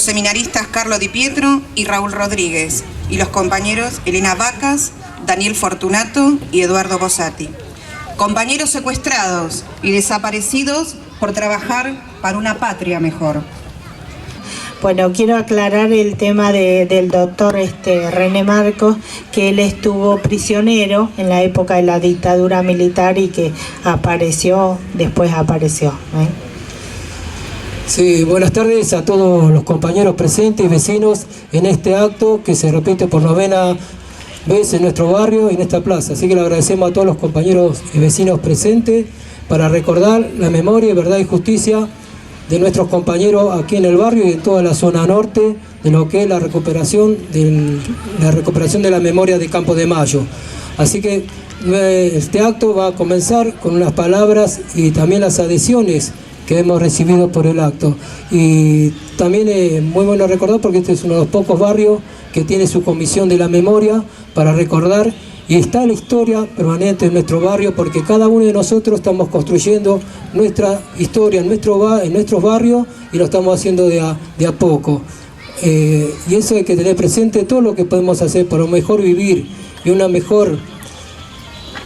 los seminaristas Carlo Di Pietro y Raúl Rodríguez, y los compañeros Elena Vacas, Daniel Fortunato y Eduardo Bossati. Compañeros secuestrados y desaparecidos por trabajar para una patria mejor. Bueno, quiero aclarar el tema del doctor René Marcos, que él estuvo prisionero en la época de la dictadura militar y que después apareció. Sí, buenas tardes a todos los compañeros presentes y vecinos en este acto que se repite por 9ª vez en nuestro barrio y en esta plaza. Así que le agradecemos a todos los compañeros y vecinos presentes para recordar la memoria, verdad y justicia de nuestros compañeros aquí en el barrio y en toda la zona norte de lo que es la recuperación de la memoria de Campo de Mayo. Así que este acto va a comenzar con unas palabras y también las adhesiones que hemos recibido por el acto. Y también es muy bueno recordar porque este es uno de los pocos barrios que tiene su comisión de la memoria para recordar, y está la historia permanente en nuestro barrio porque cada uno de nosotros estamos construyendo nuestra historia en nuestros barrios y lo estamos haciendo de a poco. Y eso hay que tener presente todo lo que podemos hacer para un mejor vivir y una mejor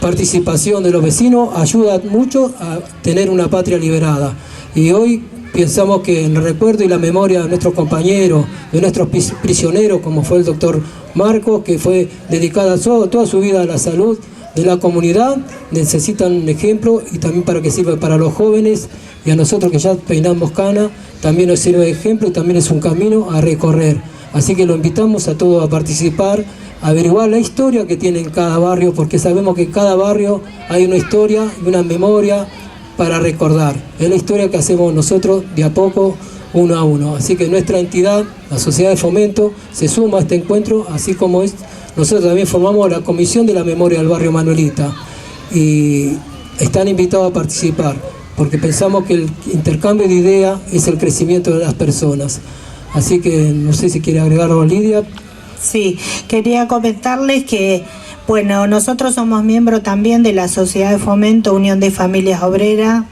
participación de los vecinos ayuda mucho a tener una patria liberada. Y hoy pensamos que en el recuerdo y la memoria de nuestros compañeros, de nuestros prisioneros, como fue el doctor Marcos, que fue dedicada toda su vida a la salud de la comunidad, necesitan un ejemplo y también para que sirva para los jóvenes y a nosotros que ya peinamos cana, también nos sirve de ejemplo y también es un camino a recorrer. Así que lo invitamos a todos a participar, a averiguar la historia que tiene en cada barrio, porque sabemos que en cada barrio hay una historia y una memoria para recordar. Es la historia que hacemos nosotros de a poco, uno a uno. Así que nuestra entidad, la Sociedad de Fomento, se suma a este encuentro, así como nosotros también formamos la Comisión de la Memoria del Barrio Manuelita y están invitados a participar, porque pensamos que el intercambio de ideas es el crecimiento de las personas. Así que no sé si quiere agregar algo, Lidia. Sí, quería comentarles que bueno, nosotros somos miembros también de la Sociedad de Fomento Unión de Familias Obreras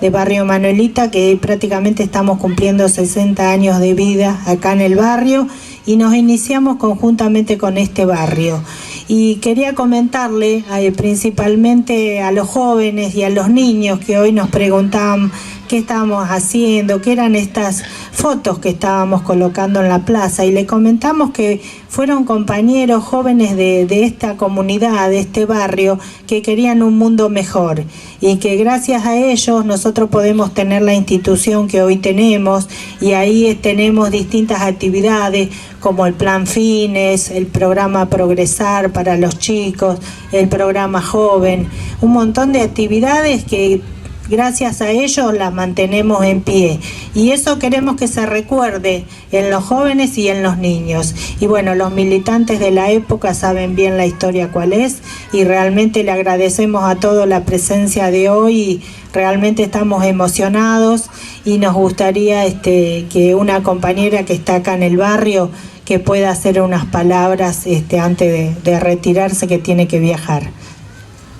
de Barrio Manuelita, que prácticamente estamos cumpliendo 60 años de vida acá en el barrio y nos iniciamos conjuntamente con este barrio. Y quería comentarle principalmente a los jóvenes y a los niños que hoy nos preguntaban qué estábamos haciendo, qué eran estas fotos que estábamos colocando en la plaza, y le comentamos que fueron compañeros jóvenes de esta comunidad, de este barrio, que querían un mundo mejor y que gracias a ellos nosotros podemos tener la institución que hoy tenemos, y ahí tenemos distintas actividades como el Plan Fines, el programa Progresar para los chicos, el programa Joven, un montón de actividades que gracias a ellos las mantenemos en pie, y eso queremos que se recuerde en los jóvenes y en los niños. Y bueno, los militantes de la época saben bien la historia cuál es, y realmente le agradecemos a todos la presencia de hoy, y realmente estamos emocionados, y nos gustaría que una compañera que está acá en el barrio que pueda hacer unas palabras antes de retirarse, que tiene que viajar.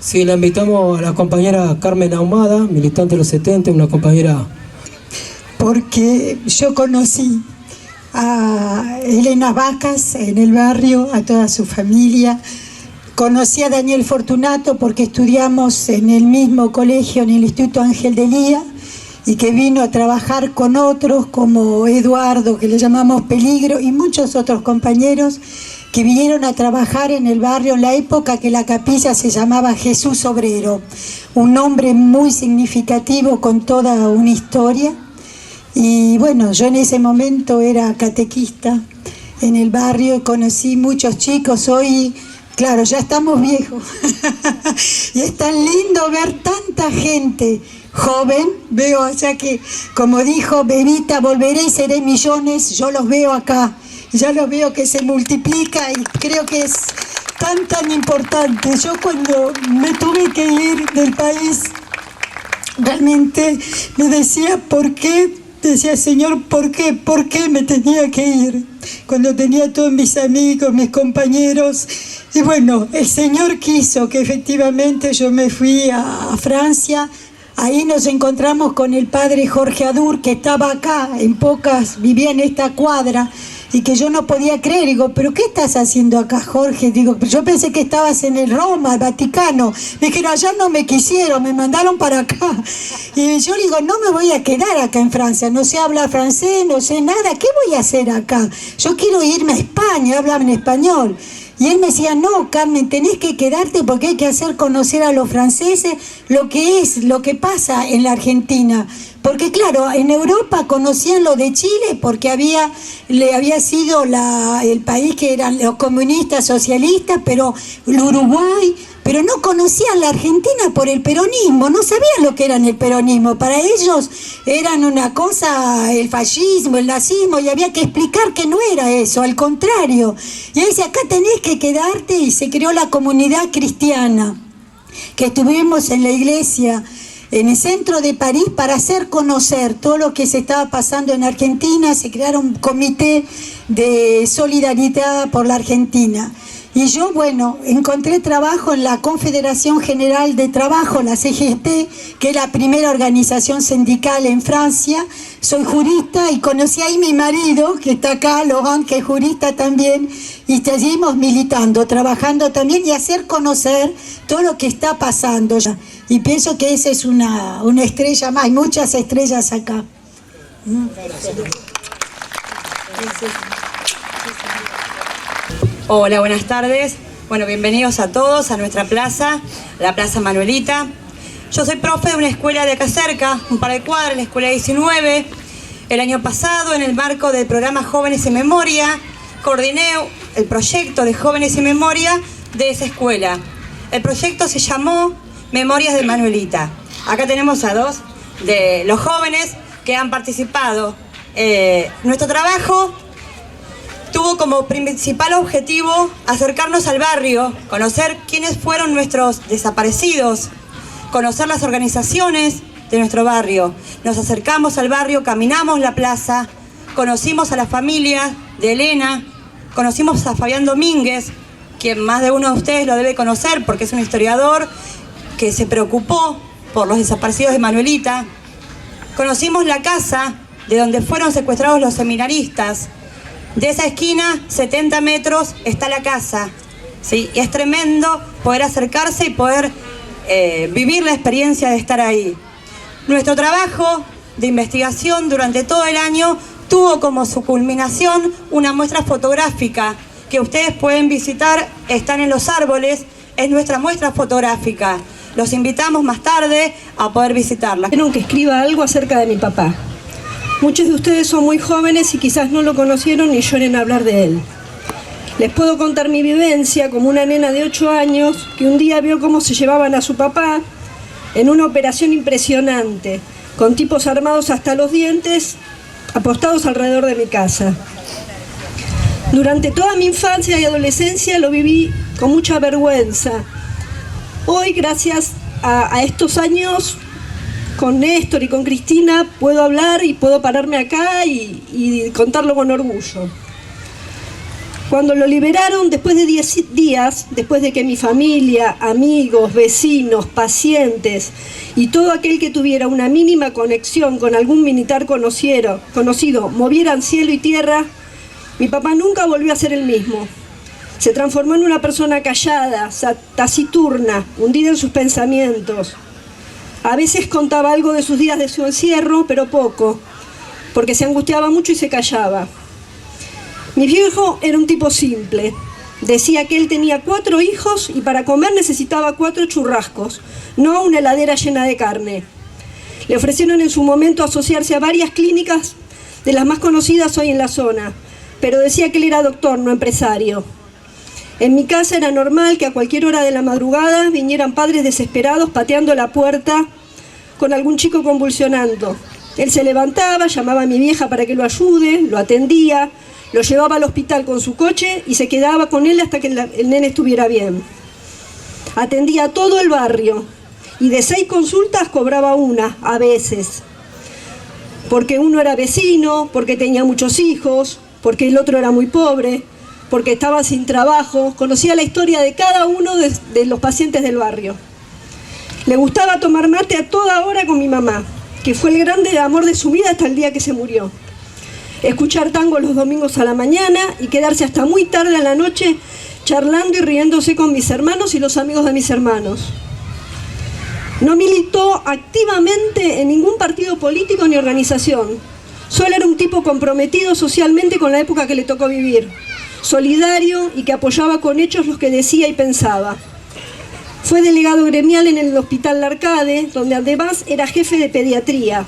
Sí, la invitamos a la compañera Carmen Ahumada, militante de los 70, una compañera. Porque yo conocí a Elena Vacas en el barrio, a toda su familia. Conocí a Daniel Fortunato porque estudiamos en el mismo colegio, en el Instituto Ángel de Lía, y que vino a trabajar con otros como Eduardo, que le llamamos Peligro, y muchos otros compañeros que vinieron a trabajar en el barrio en la época que la capilla se llamaba Jesús Obrero, un nombre muy significativo con toda una historia. Y bueno, yo en ese momento era catequista en el barrio, conocí muchos chicos. Hoy, claro, ya estamos viejos y es tan lindo ver tanta gente joven. Veo allá que, como dijo Bebita, volveré y seré millones. Yo los veo acá, ya los veo que se multiplica, y creo que es tan importante. Yo cuando me tuve que ir del país, realmente me decía, ¿por qué? Decía, Señor, ¿por qué? ¿Por qué me tenía que ir? Cuando tenía todos mis amigos, mis compañeros. Y bueno, el Señor quiso que efectivamente yo me fui a Francia Ahí nos encontramos con el padre Jorge Adur, que estaba acá, en Pocas, vivía en esta cuadra, y que yo no podía creer. Digo, ¿pero qué estás haciendo acá, Jorge? Digo, yo pensé que estabas en el Roma, el Vaticano. Me dijeron, allá no me quisieron, me mandaron para acá. Y yo digo, no me voy a quedar acá en Francia, no sé hablar francés, no sé nada, ¿qué voy a hacer acá? Yo quiero irme a España, hablan español. Y él me decía, no, Carmen, tenés que quedarte porque hay que hacer conocer a los franceses lo que pasa en la Argentina. Porque claro, en Europa conocían lo de Chile porque le había sido el país que eran los comunistas, socialistas, pero el Uruguay, pero no conocían la Argentina por el peronismo, no sabían lo que era el peronismo. Para ellos eran una cosa, el fascismo, el nazismo, y había que explicar que no era eso, al contrario. Y él dice, acá tenés que quedarte, y se creó la comunidad cristiana, que estuvimos en la iglesia en el centro de París para hacer conocer todo lo que se estaba pasando en Argentina. Se crearon un comité de solidaridad por la Argentina. Y yo, bueno, encontré trabajo en la Confederación General de Trabajo, la CGT, que es la primera organización sindical en Francia. Soy jurista y conocí ahí a mi marido, que está acá, Laurent, que es jurista también, y seguimos militando, trabajando también y hacer conocer todo lo que está pasando. Y pienso que esa es una estrella más, hay muchas estrellas acá. Hola, buenas tardes. Bueno, bienvenidos a todos a nuestra plaza, la Plaza Manuelita. Yo soy profe de una escuela de acá cerca, un par de cuadras, la escuela 19. El año pasado, en el marco del programa Jóvenes en Memoria, coordiné el proyecto de Jóvenes en Memoria de esa escuela. El proyecto se llamó Memorias de Manuelita. Acá tenemos a dos de los jóvenes que han participado. Nuestro trabajo tuvo como principal objetivo acercarnos al barrio, conocer quiénes fueron nuestros desaparecidos, conocer las organizaciones de nuestro barrio. Nos acercamos al barrio, caminamos la plaza, conocimos a la familia de Elena, conocimos a Fabián Domínguez, quien más de uno de ustedes lo debe conocer porque es un historiador que se preocupó por los desaparecidos de Manuelita. Conocimos la casa de donde fueron secuestrados los seminaristas. De esa esquina, 70 metros, está la casa, ¿sí? Y es tremendo poder acercarse y poder vivir la experiencia de estar ahí. Nuestro trabajo de investigación durante todo el año tuvo como su culminación una muestra fotográfica que ustedes pueden visitar, están en los árboles, es nuestra muestra fotográfica. Los invitamos más tarde a poder visitarla. Quiero que escriba algo acerca de mi papá. Muchos de ustedes son muy jóvenes y quizás no lo conocieron ni lloren a hablar de él. Les puedo contar mi vivencia como una nena de 8 años que un día vio cómo se llevaban a su papá en una operación impresionante, con tipos armados hasta los dientes, apostados alrededor de mi casa. Durante toda mi infancia y adolescencia lo viví con mucha vergüenza. Hoy, gracias a estos años, con Néstor y con Cristina, puedo hablar y puedo pararme acá y contarlo con orgullo. Cuando lo liberaron, después de 10 días, después de que mi familia, amigos, vecinos, pacientes y todo aquel que tuviera una mínima conexión con algún militar conocido movieran cielo y tierra, mi papá nunca volvió a ser el mismo. Se transformó en una persona callada, taciturna, hundida en sus pensamientos. A veces contaba algo de sus días de su encierro, pero poco, porque se angustiaba mucho y se callaba. Mi viejo era un tipo simple. Decía que él tenía 4 hijos y para comer necesitaba 4 churrascos, no una heladera llena de carne. Le ofrecieron en su momento asociarse a varias clínicas, de las más conocidas hoy en la zona, pero decía que él era doctor, no empresario. En mi casa era normal que a cualquier hora de la madrugada vinieran padres desesperados pateando la puerta con algún chico convulsionando. Él se levantaba, llamaba a mi vieja para que lo ayude, lo atendía, lo llevaba al hospital con su coche y se quedaba con él hasta que el nene estuviera bien. Atendía a todo el barrio y de 6 consultas cobraba una, a veces. Porque uno era vecino, porque tenía muchos hijos, porque el otro era muy pobre, porque estaba sin trabajo. Conocía la historia de cada uno de los pacientes del barrio. Le gustaba tomar mate a toda hora con mi mamá, que fue el grande amor de su vida hasta el día que se murió. Escuchar tango los domingos a la mañana y quedarse hasta muy tarde en la noche charlando y riéndose con mis hermanos y los amigos de mis hermanos. No militó activamente en ningún partido político ni organización. Solo era un tipo comprometido socialmente con la época que le tocó vivir, solidario y que apoyaba con hechos lo que decía y pensaba. Fue delegado gremial en el Hospital La Arcade, donde además era jefe de pediatría.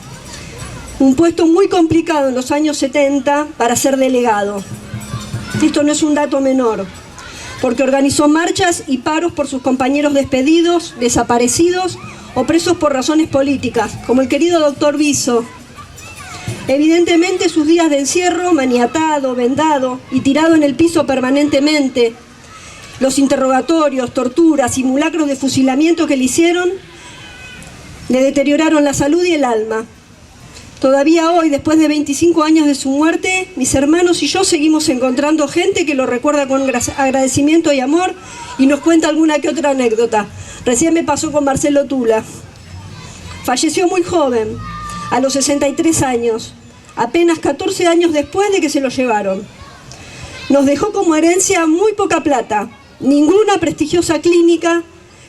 Un puesto muy complicado en los años 70 para ser delegado. Esto no es un dato menor, porque organizó marchas y paros por sus compañeros despedidos, desaparecidos o presos por razones políticas, como el querido doctor Viso. Evidentemente sus días de encierro, maniatado, vendado y tirado en el piso permanentemente, los interrogatorios, torturas, simulacros de fusilamiento que le hicieron, le deterioraron la salud y el alma. Todavía hoy, después de 25 años de su muerte, mis hermanos y yo seguimos encontrando gente que lo recuerda con agradecimiento y amor y nos cuenta alguna que otra anécdota. Recién me pasó con Marcelo Tula. Falleció muy joven, a los 63 años, apenas 14 años después de que se lo llevaron. Nos dejó como herencia muy poca plata, ninguna prestigiosa clínica,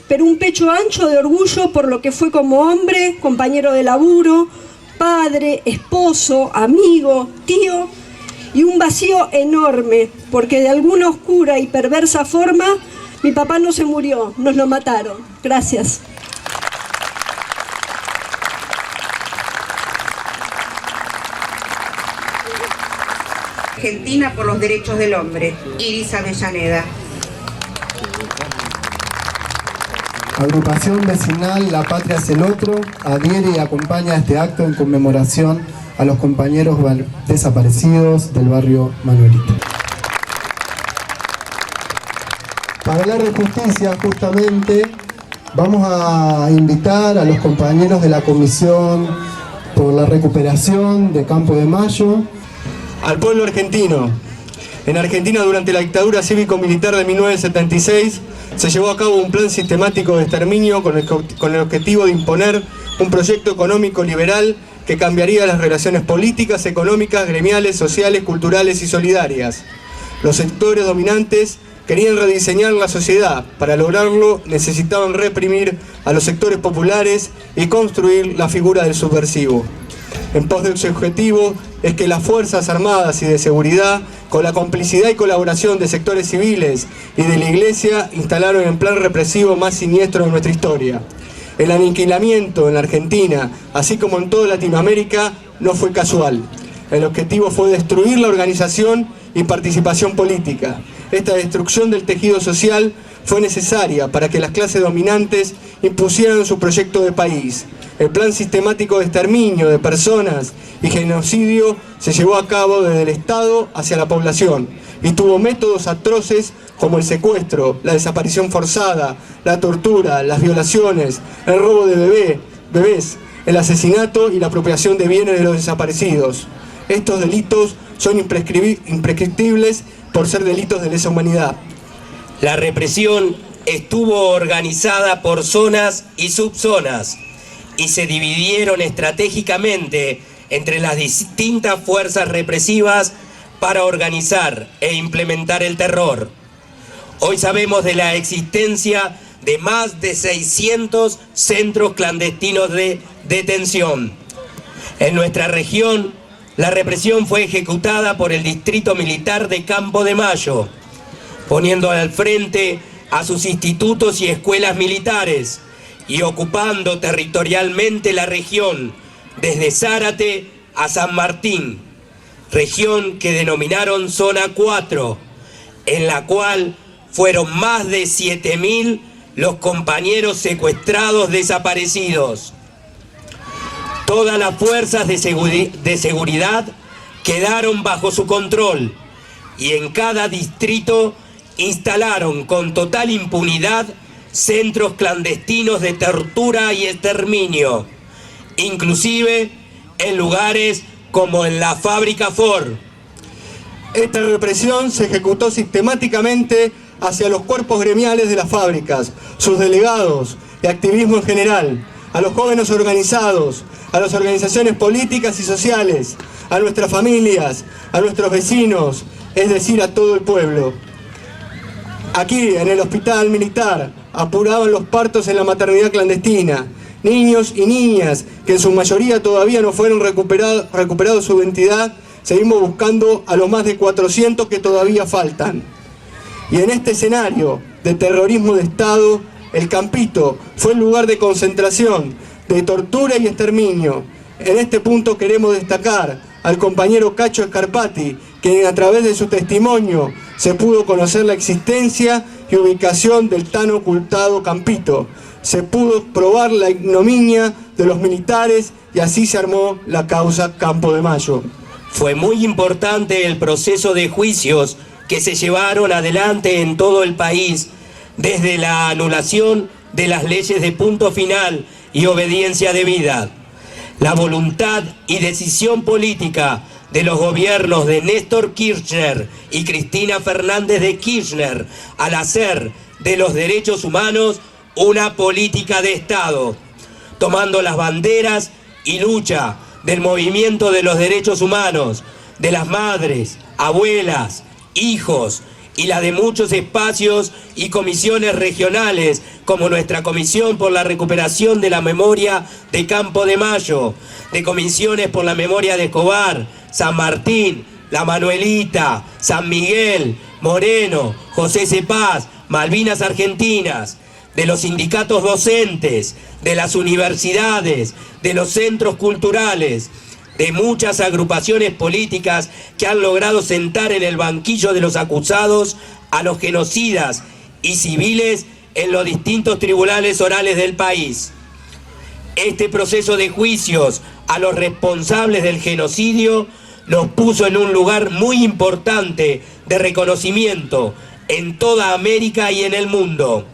pero un pecho ancho de orgullo por lo que fue como hombre, compañero de laburo, padre, esposo, amigo, tío, y un vacío enorme, porque de alguna oscura y perversa forma, mi papá no se murió, nos lo mataron. Gracias. Argentina por los Derechos del Hombre, Iris Avellaneda. Agrupación vecinal La Patria es el Otro adhiere y acompaña este acto en conmemoración a los compañeros desaparecidos del barrio Manuelita. Para hablar de justicia, justamente, vamos a invitar a los compañeros de la Comisión por la Recuperación de Campo de Mayo. Al pueblo argentino. En Argentina, durante la dictadura cívico-militar de 1976, se llevó a cabo un plan sistemático de exterminio con el objetivo de imponer un proyecto económico liberal que cambiaría las relaciones políticas, económicas, gremiales, sociales, culturales y solidarias. Los sectores dominantes querían rediseñar la sociedad. Para lograrlo, necesitaban reprimir a los sectores populares y construir la figura del subversivo. En pos de ese objetivo es que las Fuerzas Armadas y de Seguridad, con la complicidad y colaboración de sectores civiles y de la Iglesia, instalaron el plan represivo más siniestro de nuestra historia. El aniquilamiento en la Argentina, así como en toda Latinoamérica, no fue casual. El objetivo fue destruir la organización y participación política. Esta destrucción del tejido social fue necesaria para que las clases dominantes impusieran su proyecto de país. El plan sistemático de exterminio de personas y genocidio se llevó a cabo desde el Estado hacia la población y tuvo métodos atroces como el secuestro, la desaparición forzada, la tortura, las violaciones, el robo de bebés, el asesinato y la apropiación de bienes de los desaparecidos. Estos delitos son imprescriptibles por ser delitos de lesa humanidad. La represión estuvo organizada por zonas y subzonas y se dividieron estratégicamente entre las distintas fuerzas represivas para organizar e implementar el terror. Hoy sabemos de la existencia de más de 600 centros clandestinos de detención. En nuestra región, la represión fue ejecutada por el Distrito Militar de Campo de Mayo, poniendo al frente a sus institutos y escuelas militares y ocupando territorialmente la región desde Zárate a San Martín, región que denominaron Zona 4, en la cual fueron más de 7.000 los compañeros secuestrados desaparecidos. Todas las fuerzas de seguridad quedaron bajo su control y en cada distrito instalaron con total impunidad centros clandestinos de tortura y exterminio, inclusive en lugares como en la fábrica Ford. Esta represión se ejecutó sistemáticamente hacia los cuerpos gremiales de las fábricas, sus delegados, y activismo en general, a los jóvenes organizados, a las organizaciones políticas y sociales, a nuestras familias, a nuestros vecinos, es decir, a todo el pueblo. Aquí, en el hospital militar, apuraban los partos en la maternidad clandestina. Niños y niñas que en su mayoría todavía no fueron recuperados su identidad, seguimos buscando a los más de 400 que todavía faltan. Y en este escenario de terrorismo de Estado, el Campito fue el lugar de concentración, de tortura y exterminio. En este punto queremos destacar al compañero Cacho Scarpati, que a través de su testimonio se pudo conocer la existencia y ubicación del tan ocultado Campito. Se pudo probar la ignominia de los militares y así se armó la causa Campo de Mayo. Fue muy importante el proceso de juicios que se llevaron adelante en todo el país, desde la anulación de las leyes de punto final y obediencia debida. La voluntad y decisión política de los gobiernos de Néstor Kirchner y Cristina Fernández de Kirchner al hacer de los derechos humanos una política de Estado, tomando las banderas y lucha del movimiento de los derechos humanos, de las madres, abuelas, hijos y la de muchos espacios y comisiones regionales, como nuestra Comisión por la Recuperación de la Memoria de Campo de Mayo, de comisiones por la memoria de Escobar, San Martín, La Manuelita, San Miguel, Moreno, José Cepaz, Malvinas Argentinas, de los sindicatos docentes, de las universidades, de los centros culturales, de muchas agrupaciones políticas que han logrado sentar en el banquillo de los acusados a los genocidas y civiles en los distintos tribunales orales del país. Este proceso de juicios a los responsables del genocidio nos puso en un lugar muy importante de reconocimiento en toda América y en el mundo.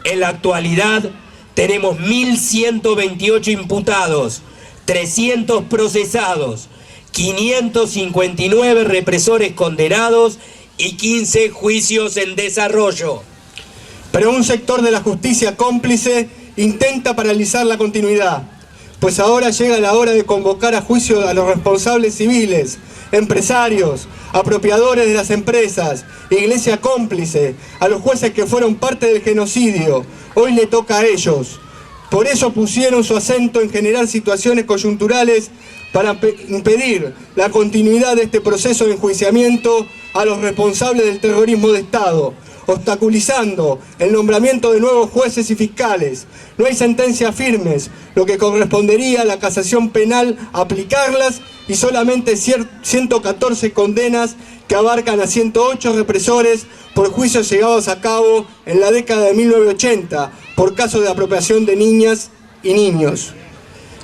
En la actualidad tenemos 1.128 imputados, 300 procesados, 559 represores condenados y 15 juicios en desarrollo. Pero un sector de la justicia cómplice intenta paralizar la continuidad, pues ahora llega la hora de convocar a juicio a los responsables civiles, empresarios, apropiadores de las empresas, iglesia cómplice, a los jueces que fueron parte del genocidio. Hoy le toca a ellos. Por eso pusieron su acento en generar situaciones coyunturales para impedir la continuidad de este proceso de enjuiciamiento a los responsables del terrorismo de Estado, obstaculizando el nombramiento de nuevos jueces y fiscales. No hay sentencias firmes, lo que correspondería a la casación penal aplicarlas, y solamente 114 condenas que abarcan a 108 represores por juicios llevados a cabo en la década de 1980 por casos de apropiación de niñas y niños.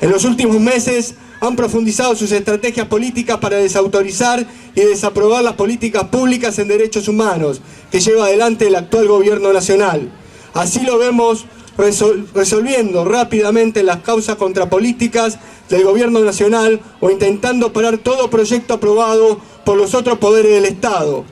En los últimos meses han profundizado sus estrategias políticas para desautorizar y desaprobar las políticas públicas en derechos humanos que lleva adelante el actual gobierno nacional. Así lo vemos resolviendo rápidamente las causas contrapolíticas del gobierno nacional o intentando parar todo proyecto aprobado por los otros poderes del Estado.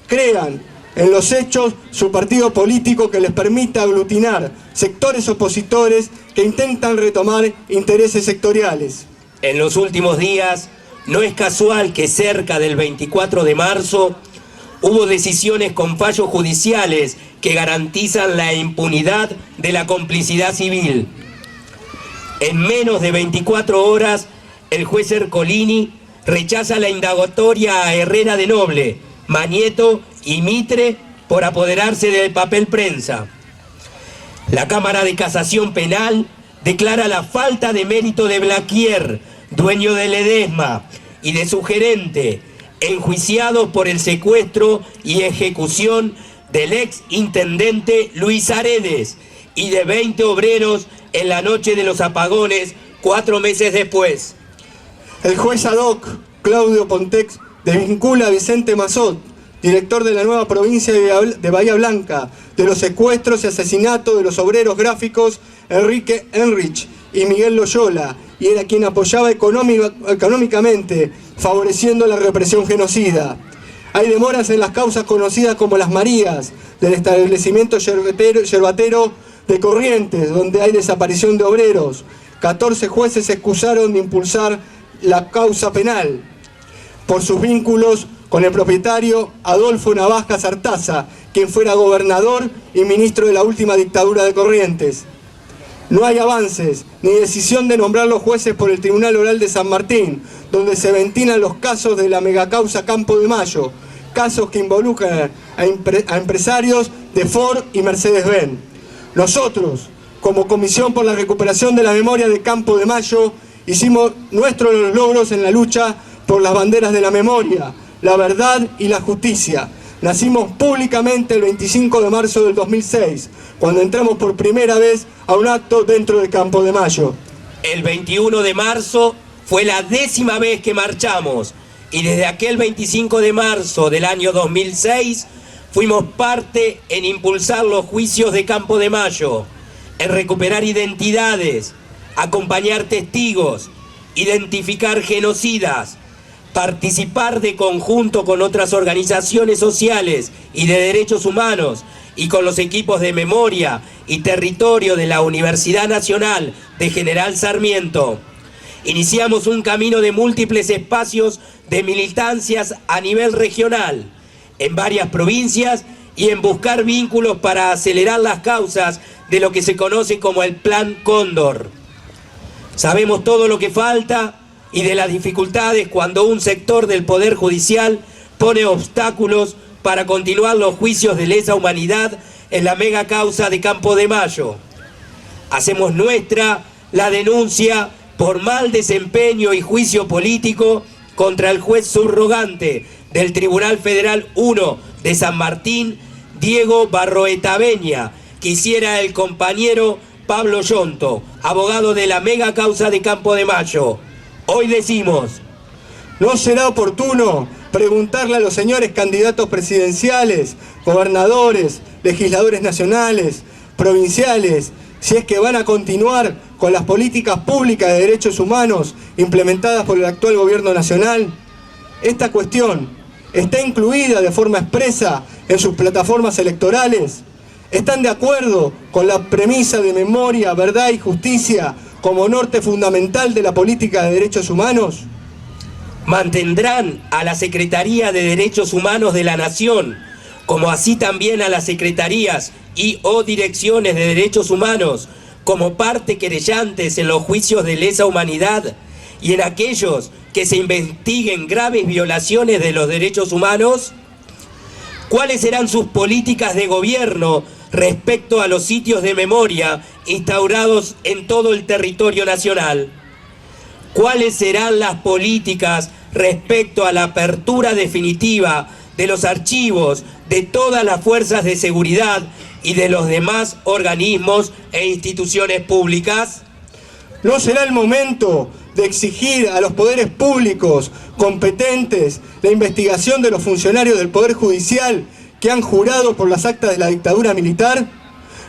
Crean en los hechos su partido político que les permita aglutinar sectores opositores que intentan retomar intereses sectoriales. En los últimos días, no es casual que cerca del 24 de marzo hubo decisiones con fallos judiciales que garantizan la impunidad de la complicidad civil. En menos de 24 horas, el juez Ercolini rechaza la indagatoria a Herrera de Noble, Manieto y Mitre por apoderarse del papel prensa. La Cámara de Casación Penal declara la falta de mérito de Blaquier, dueño de Ledesma, y de su gerente, enjuiciados por el secuestro y ejecución del ex intendente Luis Aredes y de 20 obreros en la noche de los apagones 4 meses después. El juez ad hoc, Claudio Pontex, desvincula a Vicente Mazot, director de la nueva provincia de Bahía Blanca, de los secuestros y asesinatos de los obreros gráficos Enrique Enrich y Miguel Loyola, y era quien apoyaba económicamente, favoreciendo la represión genocida. Hay demoras en las causas conocidas como las Marías, del establecimiento yerbatero de Corrientes, donde hay desaparición de obreros. 14 jueces se excusaron de impulsar la causa penal por sus vínculos con el propietario Adolfo Navajas Artaza, quien fuera gobernador y ministro de la última dictadura de Corrientes. No hay avances ni decisión de nombrar los jueces por el Tribunal Oral de San Martín, donde se ventilan los casos de la megacausa Campo de Mayo, casos que involucran a empresarios de Ford y Mercedes-Benz. Nosotros, como Comisión por la Recuperación de la Memoria de Campo de Mayo, hicimos nuestros logros en la lucha por las banderas de la memoria, la verdad y la justicia. Nacimos públicamente el 25 de marzo del 2006, cuando entramos por primera vez a un acto dentro de Campo de Mayo. El 21 de marzo fue la 10ª vez que marchamos, y desde aquel 25 de marzo del año 2006 fuimos parte en impulsar los juicios de Campo de Mayo, en recuperar identidades, acompañar testigos, identificar genocidas, participar de conjunto con otras organizaciones sociales y de derechos humanos y con los equipos de memoria y territorio de la Universidad Nacional de General Sarmiento. Iniciamos un camino de múltiples espacios de militancias a nivel regional, en varias provincias y en buscar vínculos para acelerar las causas de lo que se conoce como el Plan Cóndor. Sabemos todo lo que falta y de las dificultades cuando un sector del Poder Judicial pone obstáculos para continuar los juicios de lesa humanidad en la mega causa de Campo de Mayo. Hacemos nuestra la denuncia por mal desempeño y juicio político contra el juez subrogante del Tribunal Federal 1 de San Martín, Diego Barroetaveña, que hiciera el compañero Pablo Yonto, abogado de la mega causa de Campo de Mayo. Hoy decimos: ¿no será oportuno preguntarle a los señores candidatos presidenciales, gobernadores, legisladores nacionales, provinciales, si es que van a continuar con las políticas públicas de derechos humanos implementadas por el actual gobierno nacional? Esta cuestión está incluida de forma expresa en sus plataformas electorales. ¿Están de acuerdo con la premisa de memoria, verdad y justicia como norte fundamental de la política de derechos humanos? Mantendrán a la Secretaría de Derechos Humanos de la Nación, como así también a las secretarías y o direcciones de derechos humanos, como parte querellantes en los juicios de lesa humanidad y en aquellos que se investiguen graves violaciones de los derechos humanos? ¿Cuáles serán sus políticas de gobierno respecto a los sitios de memoria instaurados en todo el territorio nacional? ¿Cuáles serán las políticas respecto a la apertura definitiva de los archivos de todas las fuerzas de seguridad y de los demás organismos e instituciones públicas? ¿No será el momento de exigir a los poderes públicos competentes la investigación de los funcionarios del Poder Judicial que han jurado por las actas de la dictadura militar?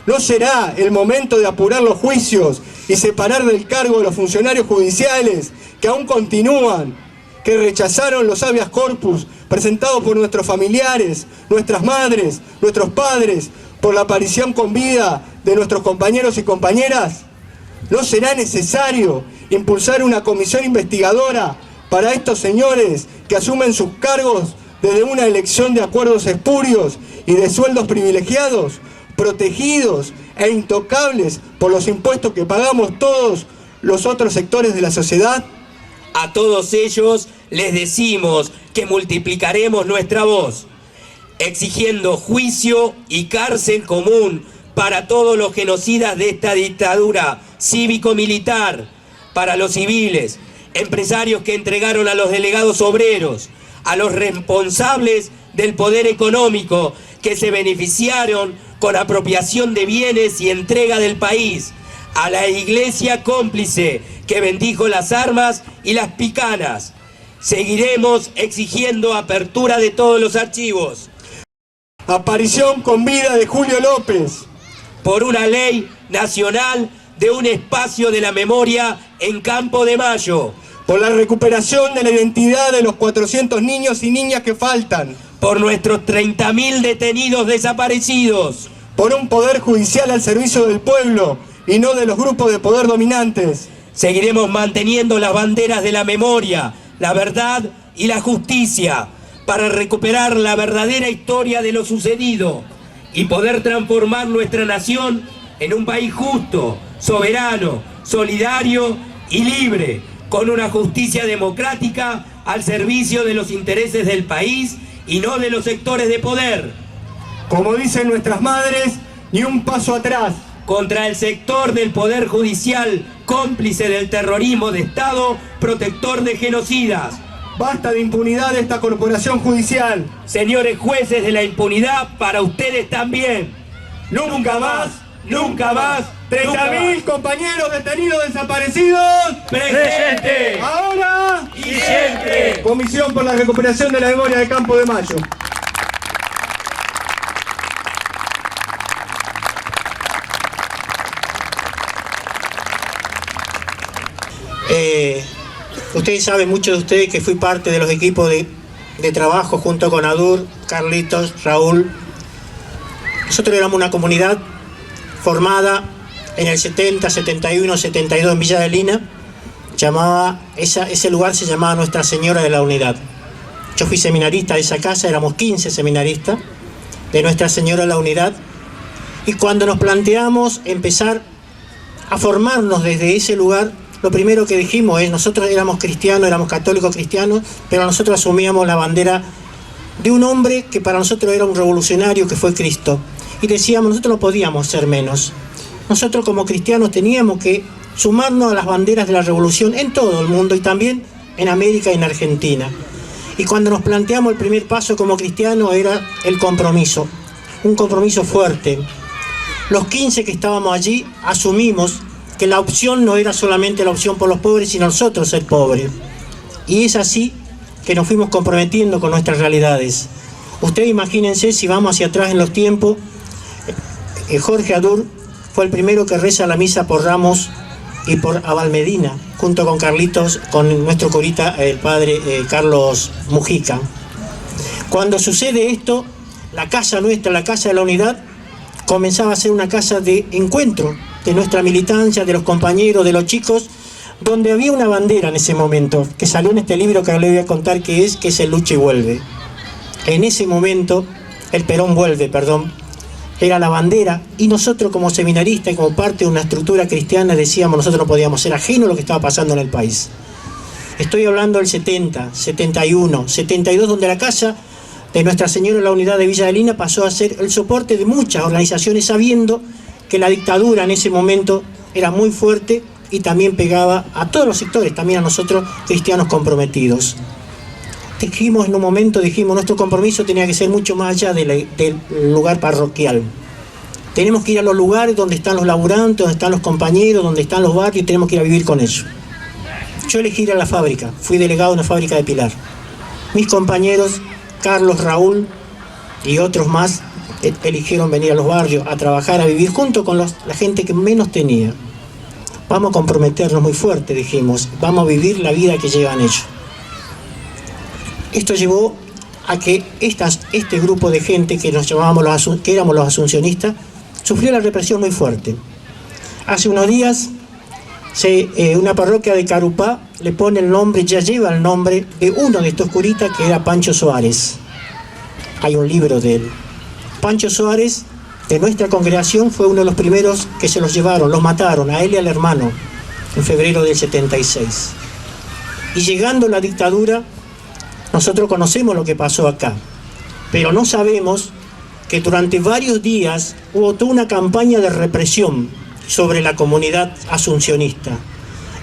¿No será el momento de apurar los juicios y separar del cargo de los funcionarios judiciales que aún continúan, que rechazaron los habeas corpus presentados por nuestros familiares, nuestras madres, nuestros padres, por la aparición con vida de nuestros compañeros y compañeras? ¿No será necesario impulsar una comisión investigadora para estos señores que asumen sus cargos desde una elección de acuerdos espurios y de sueldos privilegiados, protegidos e intocables por los impuestos que pagamos todos los otros sectores de la sociedad? A todos ellos les decimos que multiplicaremos nuestra voz, exigiendo juicio y cárcel común para todos los genocidas de esta dictadura cívico-militar, para los civiles, empresarios que entregaron a los delegados obreros, a los responsables del poder económico que se beneficiaron con apropiación de bienes y entrega del país, a la iglesia cómplice que bendijo las armas y las picanas. Seguiremos exigiendo apertura de todos los archivos. Aparición con vida de Julio López. Por una ley nacional de un espacio de la memoria en Campo de Mayo. Por la recuperación de la identidad de los 400 niños y niñas que faltan. Por nuestros 30.000 detenidos desaparecidos. por un poder judicial al servicio del pueblo y no de los grupos de poder dominantes. Seguiremos manteniendo las banderas de la memoria, la verdad y la justicia para recuperar la verdadera historia de lo sucedido y poder transformar nuestra nación en un país justo, soberano, solidario y libre, con una justicia democrática al servicio de los intereses del país y no de los sectores de poder. Como dicen nuestras madres, ni un paso atrás. Contra el sector del Poder Judicial, cómplice del terrorismo de Estado, protector de genocidas. Basta de impunidad de esta corporación judicial. Señores jueces de la impunidad, para ustedes también. Nunca más, nunca más. 30.000 compañeros detenidos desaparecidos. ¡Presente! Ahora y siempre. Comisión por la recuperación de la memoria de Campo de Mayo. Ustedes saben, muchos de ustedes, que fui parte de los equipos de trabajo junto con Adur, Carlitos, Raúl. Nosotros éramos una comunidad formada en el 70, 71, 72 en Villa Adelina. Ese lugar se llamaba Nuestra Señora de la Unidad. Yo fui seminarista de esa casa, éramos 15 seminaristas de Nuestra Señora de la Unidad. Y cuando nos planteamos empezar a formarnos desde ese lugar, lo primero que dijimos es, nosotros éramos cristianos, éramos católicos cristianos, pero nosotros asumíamos la bandera de un hombre que para nosotros era un revolucionario, que fue Cristo. Y decíamos, nosotros no podíamos ser menos. Nosotros como cristianos teníamos que sumarnos a las banderas de la revolución en todo el mundo y también en América y en Argentina. Y cuando nos planteamos el primer paso como cristianos era el compromiso, un compromiso fuerte. Los 15 que estábamos allí asumimos que la opción no era solamente la opción por los pobres, sino nosotros ser pobres. Y es así que nos fuimos comprometiendo con nuestras realidades. Ustedes imagínense, si vamos hacia atrás en los tiempos, Jorge Adur fue el primero que reza la misa por Ramos y por Abal Medina, junto con Carlitos, con nuestro curita, el padre Carlos Mujica. Cuando sucede esto, la casa nuestra, la Casa de la Unidad, comenzaba a ser una casa de encuentro de nuestra militancia, de los compañeros, de los chicos, donde había una bandera en ese momento, que salió en este libro que ahora le voy a contar que es el Lucha y Vuelve. En ese momento, el Perón vuelve, era la bandera, y nosotros como seminaristas y como parte de una estructura cristiana decíamos, nosotros no podíamos ser ajenos a lo que estaba pasando en el país. Estoy hablando del 70, 71, 72, donde la casa de Nuestra Señora de la Unidad de Villa Adelina pasó a ser el soporte de muchas organizaciones, sabiendo que la dictadura en ese momento era muy fuerte y también pegaba a todos los sectores, también a nosotros cristianos comprometidos. Dijimos en un momento, nuestro compromiso tenía que ser mucho más allá del lugar parroquial. Tenemos que ir a los lugares donde están los laburantes, donde están los compañeros, donde están los barrios, y tenemos que ir a vivir con ellos. Yo elegí ir a la fábrica, fui delegado en una fábrica de Pilar. Mis compañeros, Carlos, Raúl y otros más, eligieron venir a los barrios a trabajar, a vivir junto con la gente que menos tenía. Vamos a comprometernos muy fuerte, dijimos, vamos a vivir la vida que llevan ellos. Esto llevó a que este grupo de gente que que éramos los asuncionistas, sufrió la represión muy fuerte. Hace unos días, una parroquia de Carupá le pone el nombre, ya lleva el nombre de uno de estos curitas, que era Pancho Soares. Hay un libro de él. Pancho Soares, de nuestra congregación, fue uno de los primeros que se los llevaron, los mataron, a él y al hermano, en febrero del 76. Y llegando la dictadura, nosotros conocemos lo que pasó acá, pero no sabemos que durante varios días hubo toda una campaña de represión sobre la comunidad asuncionista.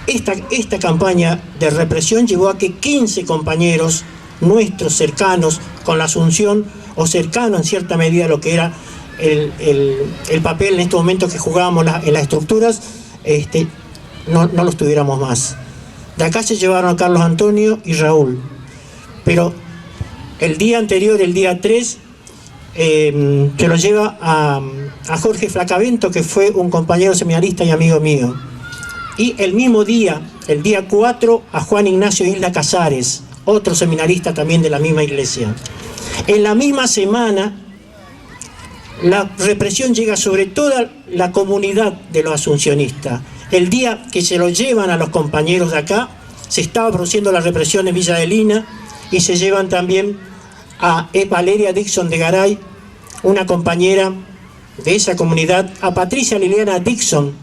Esta campaña de represión llevó a que 15 compañeros nuestros cercanos con la Asunción, o cercanos en cierta medida a lo que era el papel en estos momentos que jugábamos en las estructuras, no los tuviéramos más. De acá se llevaron a Carlos Antonio y Raúl. Pero el día anterior, el día 3, se lo lleva a Jorge Flacavento, que fue un compañero seminarista y amigo mío. Y el mismo día, el día 4, a Juan Ignacio Isla Casares, otro seminarista también de la misma iglesia. En la misma semana, la represión llega sobre toda la comunidad de los asuncionistas. El día que se lo llevan a los compañeros de acá, se estaba produciendo la represión en Villa Adelina, y se llevan también a Valeria Dixon de Garay, una compañera de esa comunidad, a Patricia Liliana Dixon,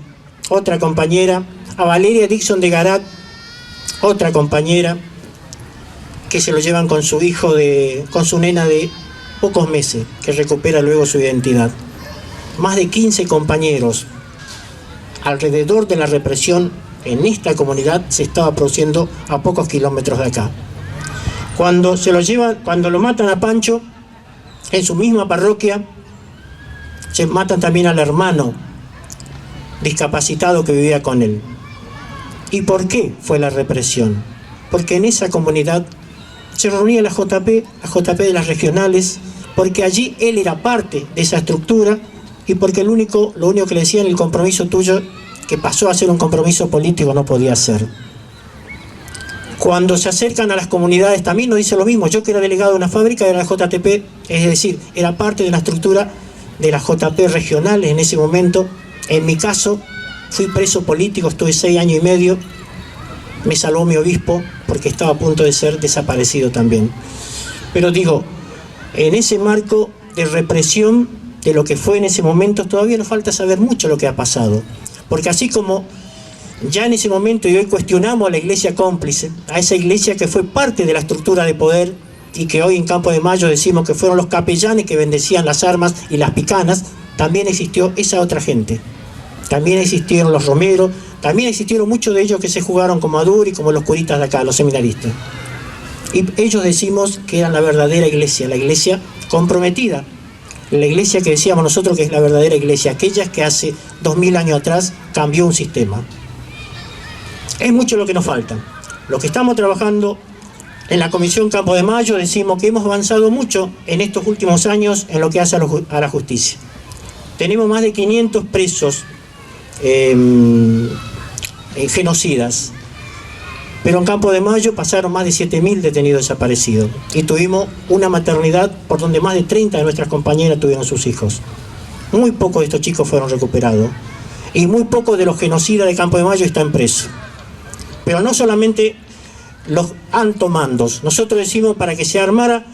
otra compañera, a Valeria Dixon de Garay, otra compañera, que se lo llevan con su hijo, con su nena de pocos meses, que recupera luego su identidad. Más de 15 compañeros alrededor de la represión en esta comunidad se estaba produciendo a pocos kilómetros de acá. Cuando se lo llevan, cuando lo matan a Pancho, en su misma parroquia, se matan también al hermano discapacitado que vivía con él. ¿Y por qué fue la represión? Porque en esa comunidad se reunía la JP de las regionales, porque allí él era parte de esa estructura, y porque lo único que le decían, el compromiso tuyo, que pasó a ser un compromiso político, no podía ser. Cuando se acercan a las comunidades también nos dice lo mismo. Yo, que era delegado de una fábrica, era la JTP, es decir, era parte de la estructura de las JP regionales en ese momento. En mi caso, fui preso político, estuve 6 años y medio, me salvó mi obispo porque estaba a punto de ser desaparecido también. Pero digo, en ese marco de represión de lo que fue en ese momento, todavía nos falta saber mucho lo que ha pasado. Porque así como ya en ese momento, y hoy cuestionamos a la iglesia cómplice, a esa iglesia que fue parte de la estructura de poder, y que hoy en Campo de Mayo decimos que fueron los capellanes que bendecían las armas y las picanas, también existió esa otra gente. También existieron los romeros, también existieron muchos de ellos que se jugaron como Aduri, como los curitas de acá, los seminaristas. Y ellos decimos que eran la verdadera iglesia, la iglesia comprometida, la iglesia que decíamos nosotros que es la verdadera iglesia, aquella que hace 2000 años atrás cambió un sistema. Es mucho lo que nos falta. Lo que estamos trabajando en la Comisión Campo de Mayo, decimos que hemos avanzado mucho en estos últimos años en lo que hace a la justicia. Tenemos más de 500 presos genocidas, pero en Campo de Mayo pasaron más de 7.000 detenidos desaparecidos, y tuvimos una maternidad por donde más de 30 de nuestras compañeras tuvieron sus hijos. Muy pocos de estos chicos fueron recuperados, y muy pocos de los genocidas de Campo de Mayo están presos. Pero no solamente los altos mandos. Nosotros decimos, para que se armara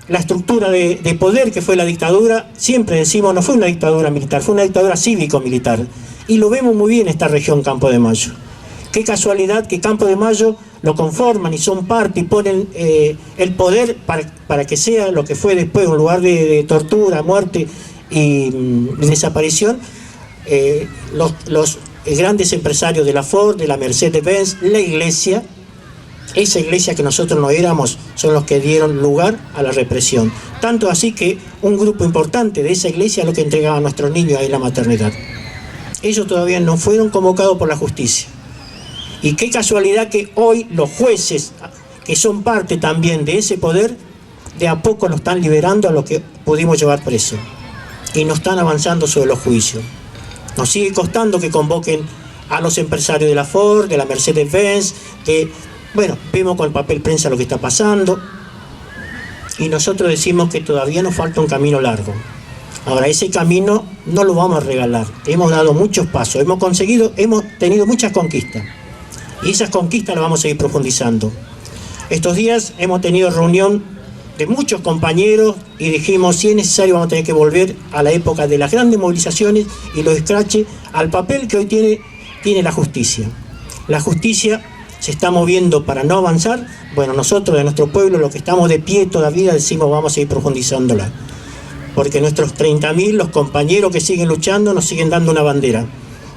la estructura de poder que fue la dictadura, siempre decimos, no fue una dictadura militar, fue una dictadura cívico-militar. Y lo vemos muy bien en esta región Campo de Mayo. Qué casualidad que Campo de Mayo lo conforman y son parte y ponen el poder para que sea lo que fue después, un lugar de tortura, muerte y desaparición. Los grandes empresarios de la Ford, de la Mercedes-Benz, la iglesia, esa iglesia que nosotros no éramos, son los que dieron lugar a la represión. Tanto así que un grupo importante de esa iglesia es lo que entregaba a nuestros niños ahí en la maternidad. Ellos todavía no fueron convocados por la justicia. Y qué casualidad que hoy los jueces, que son parte también de ese poder, de a poco lo están liberando a los que pudimos llevar preso. Y no están avanzando sobre los juicios. Nos sigue costando que convoquen a los empresarios de la Ford, de la Mercedes-Benz, bueno, vemos con el papel prensa lo que está pasando, y nosotros decimos que todavía nos falta un camino largo. Ahora, ese camino no lo vamos a regalar. Hemos dado muchos pasos, hemos tenido muchas conquistas, y esas conquistas las vamos a seguir profundizando. Estos días hemos tenido reunión de muchos compañeros y dijimos, si es necesario vamos a tener que volver a la época de las grandes movilizaciones y los escraches, al papel que hoy tiene la justicia. La justicia se está moviendo para no avanzar. Bueno, nosotros de nuestro pueblo, los que estamos de pie todavía, decimos vamos a seguir profundizándola, porque nuestros 30.000, los compañeros que siguen luchando, nos siguen dando una bandera.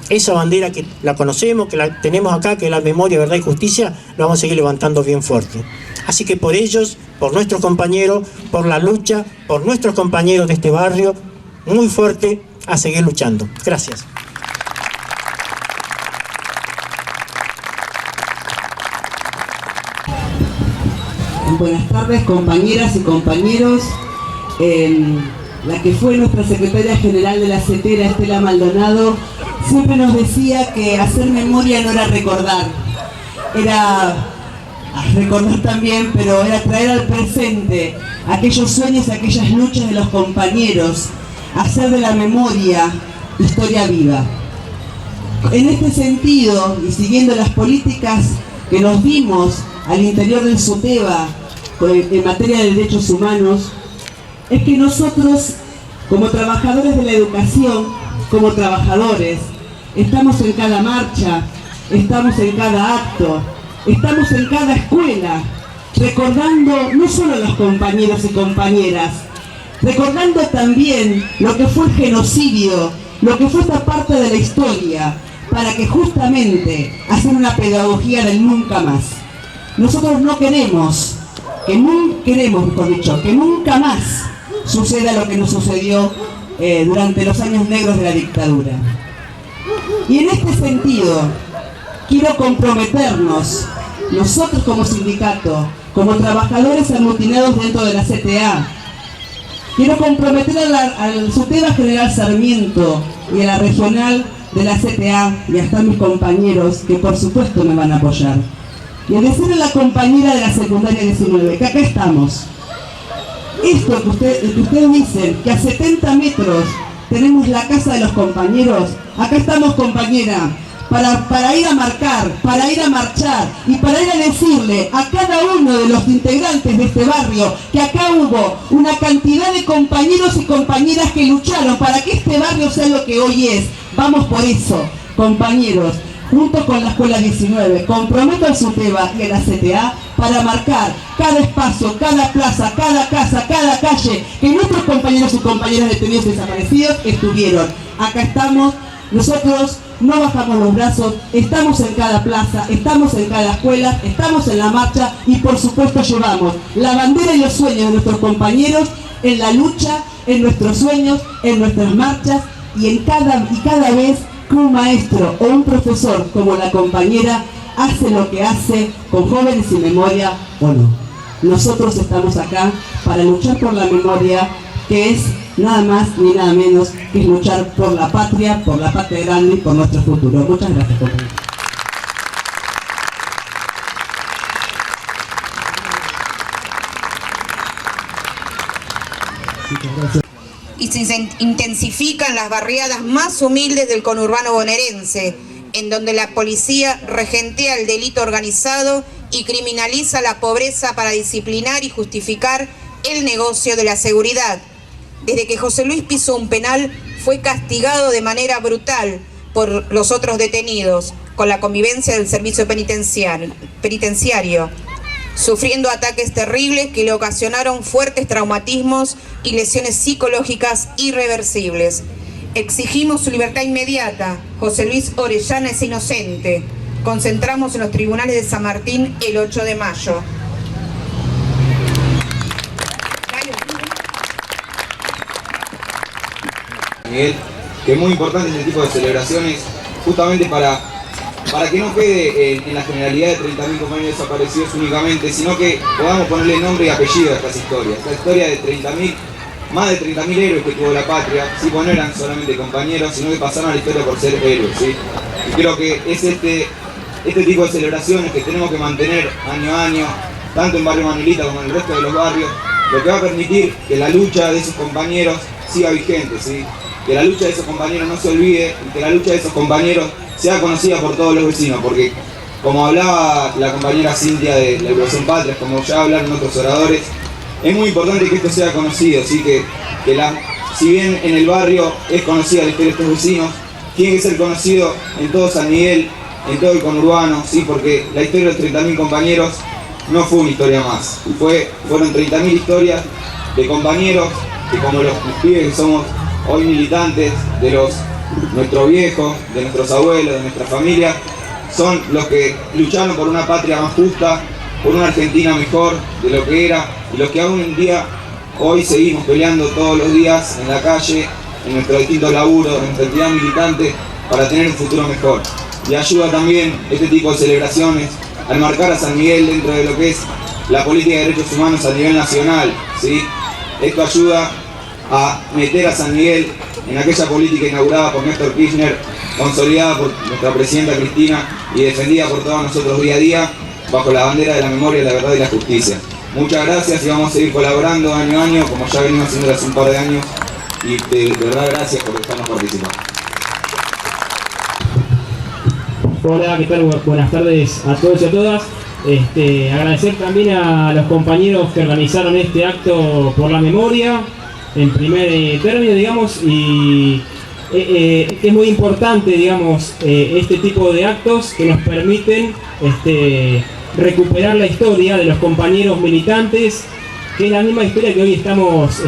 Esa bandera que la conocemos, que la tenemos acá, que es la memoria, verdad y justicia, la vamos a seguir levantando bien fuerte. Así que por ellos, por nuestros compañeros, por la lucha, por nuestros compañeros de este barrio, muy fuerte, a seguir luchando. Gracias. Buenas tardes, compañeras y compañeros. La que fue nuestra secretaria general de la CETERA, Estela Maldonado, siempre nos decía que hacer memoria no era recordar, era recordar también, pero era traer al presente aquellos sueños, aquellas luchas de los compañeros, hacer de la memoria historia viva. En este sentido, y siguiendo las políticas que nos dimos al interior del SUTEBA en materia de derechos humanos, es que nosotros, como trabajadores de la educación, como trabajadores, estamos en cada marcha, estamos en cada acto, estamos en cada escuela, recordando no solo a los compañeros y compañeras, recordando también lo que fue el genocidio, lo que fue esta parte de la historia, para que justamente hacer una pedagogía del nunca más. Nosotros no queremos, que nunca más suceda lo que nos sucedió durante los años negros de la dictadura. Y en este sentido, quiero comprometernos, nosotros como sindicato, como trabajadores aglutinados dentro de la CTA, quiero comprometer al SUTEBA General Sarmiento y a la regional de la CTA, y hasta mis compañeros que por supuesto me van a apoyar, y a decirle a la compañera de la secundaria 19 que acá estamos. Esto que ustedes dicen, que a 70 metros tenemos la casa de los compañeros, acá estamos, compañera, para ir a marcar, para ir a marchar y para ir a decirle a cada uno de los integrantes de este barrio que acá hubo una cantidad de compañeros y compañeras que lucharon para que este barrio sea lo que hoy es. Vamos por eso, compañeros, junto con la Escuela 19, comprometo al SUTEBA y a la CTA para marcar cada espacio, cada plaza, cada casa, cada calle que nuestros compañeros y compañeras detenidos y desaparecidos estuvieron. Acá estamos, nosotros no bajamos los brazos, estamos en cada plaza, estamos en cada escuela, estamos en la marcha y por supuesto llevamos la bandera y los sueños de nuestros compañeros en la lucha, en nuestros sueños, en nuestras marchas y cada vez que un maestro o un profesor como la compañera hace lo que hace con Jóvenes Sin Memoria o no. Nosotros estamos acá para luchar por la memoria, que es nada más ni nada menos que luchar por la patria grande y por nuestro futuro. Muchas gracias, compañeros. Y se intensifican las barriadas más humildes del conurbano bonaerense, en donde la policía regentea el delito organizado y criminaliza la pobreza para disciplinar y justificar el negocio de la seguridad. Desde que José Luis pisó un penal, fue castigado de manera brutal por los otros detenidos, con la convivencia del servicio penitenciario, sufriendo ataques terribles que le ocasionaron fuertes traumatismos y lesiones psicológicas irreversibles. Exigimos su libertad inmediata. José Luis Orellana es inocente. Concentramos en los tribunales de San Martín el 8 de mayo. Miguel, que es muy importante este tipo de celebraciones, justamente para que no quede en la generalidad de 30.000 compañeros desaparecidos únicamente, sino que podamos ponerle nombre y apellido a estas historias. Esta historia de 30.000, más de 30.000 héroes que tuvo la patria, sí, pues no eran solamente compañeros, sino que pasaron a la historia por ser héroes, ¿sí? Y creo que es este tipo de celebraciones que tenemos que mantener año a año, tanto en Barrio Manuelita como en el resto de los barrios, lo que va a permitir que la lucha de esos compañeros siga vigente, ¿sí? Que la lucha de esos compañeros no se olvide y que la lucha de esos compañeros sea conocida por todos los vecinos, porque como hablaba la compañera Cintia de la Agrupación Patria, como ya hablaron otros oradores, es muy importante que esto sea conocido, ¿sí? Si bien en el barrio es conocida la historia de estos vecinos, tiene que ser conocido en todo San Miguel, en todo el conurbano, ¿sí? Porque la historia de los 30.000 compañeros no fue una historia más, fueron 30.000 historias de compañeros que, como los pibes que somos hoy militantes, de nuestros viejos, de nuestros abuelos, de nuestra familia, son los que lucharon por una patria más justa, por una Argentina mejor de lo que era, y los que aún en día, hoy seguimos peleando todos los días en la calle, en nuestros distintos laburos, en nuestra entidad militante, para tener un futuro mejor. Y ayuda también este tipo de celebraciones al marcar a San Miguel dentro de lo que es la política de derechos humanos a nivel nacional, ¿sí? Esto ayuda a meter a San Miguel en aquella política inaugurada por Néstor Kirchner, consolidada por nuestra presidenta Cristina y defendida por todos nosotros día a día, bajo la bandera de la memoria, la verdad y la justicia. Muchas gracias y vamos a seguir colaborando año a año, como ya venimos haciendo hace un par de años. y de verdad gracias por dejarnos participar. Hola, ¿qué tal? Buenas tardes a todos y a todas. Agradecer también a los compañeros que organizaron este acto por la memoria, en primer término, digamos, y es muy importante, digamos, este tipo de actos que nos permiten recuperar la historia de los compañeros militantes, que es la misma historia que hoy estamos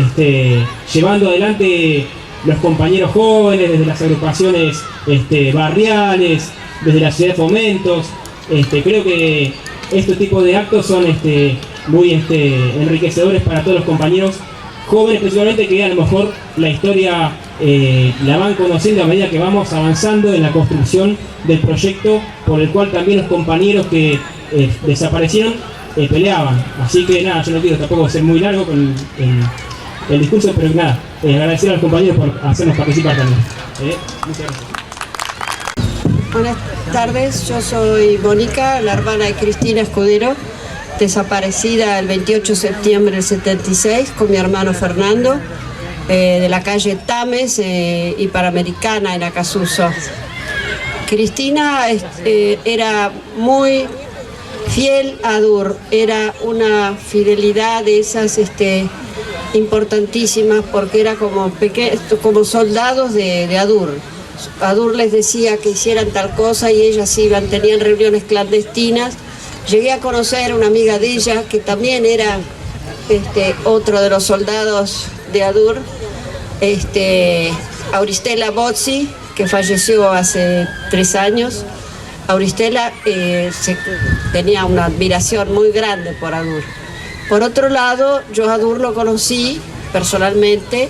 llevando adelante los compañeros jóvenes desde las agrupaciones barriales, desde la ciudad de fomentos. Creo que este tipo de actos son muy enriquecedores para todos los compañeros jóvenes, principalmente, que a lo mejor la historia la van conociendo a medida que vamos avanzando en la construcción del proyecto por el cual también los compañeros que desaparecieron peleaban. Así que nada, yo no quiero tampoco ser muy largo con el discurso, pero nada, agradecer a los compañeros por hacernos participar también. Muchas gracias. Buenas tardes, yo soy Mónica, la hermana de Cristina Escudero, desaparecida el 28 de septiembre del 76 con mi hermano Fernando, de la calle Tames y Panamericana en Acasuso. Cristina era muy fiel a ADUR, era una fidelidad de esas importantísimas, porque era como soldados de ADUR. ADUR les decía que hicieran tal cosa y ellas iban, tenían reuniones clandestinas. Llegué a conocer a una amiga de ella que también era otro de los soldados de ADUR, Auristela Bozzi, que falleció hace 3 años. Auristela tenía una admiración muy grande por ADUR. Por otro lado, yo a ADUR lo conocí personalmente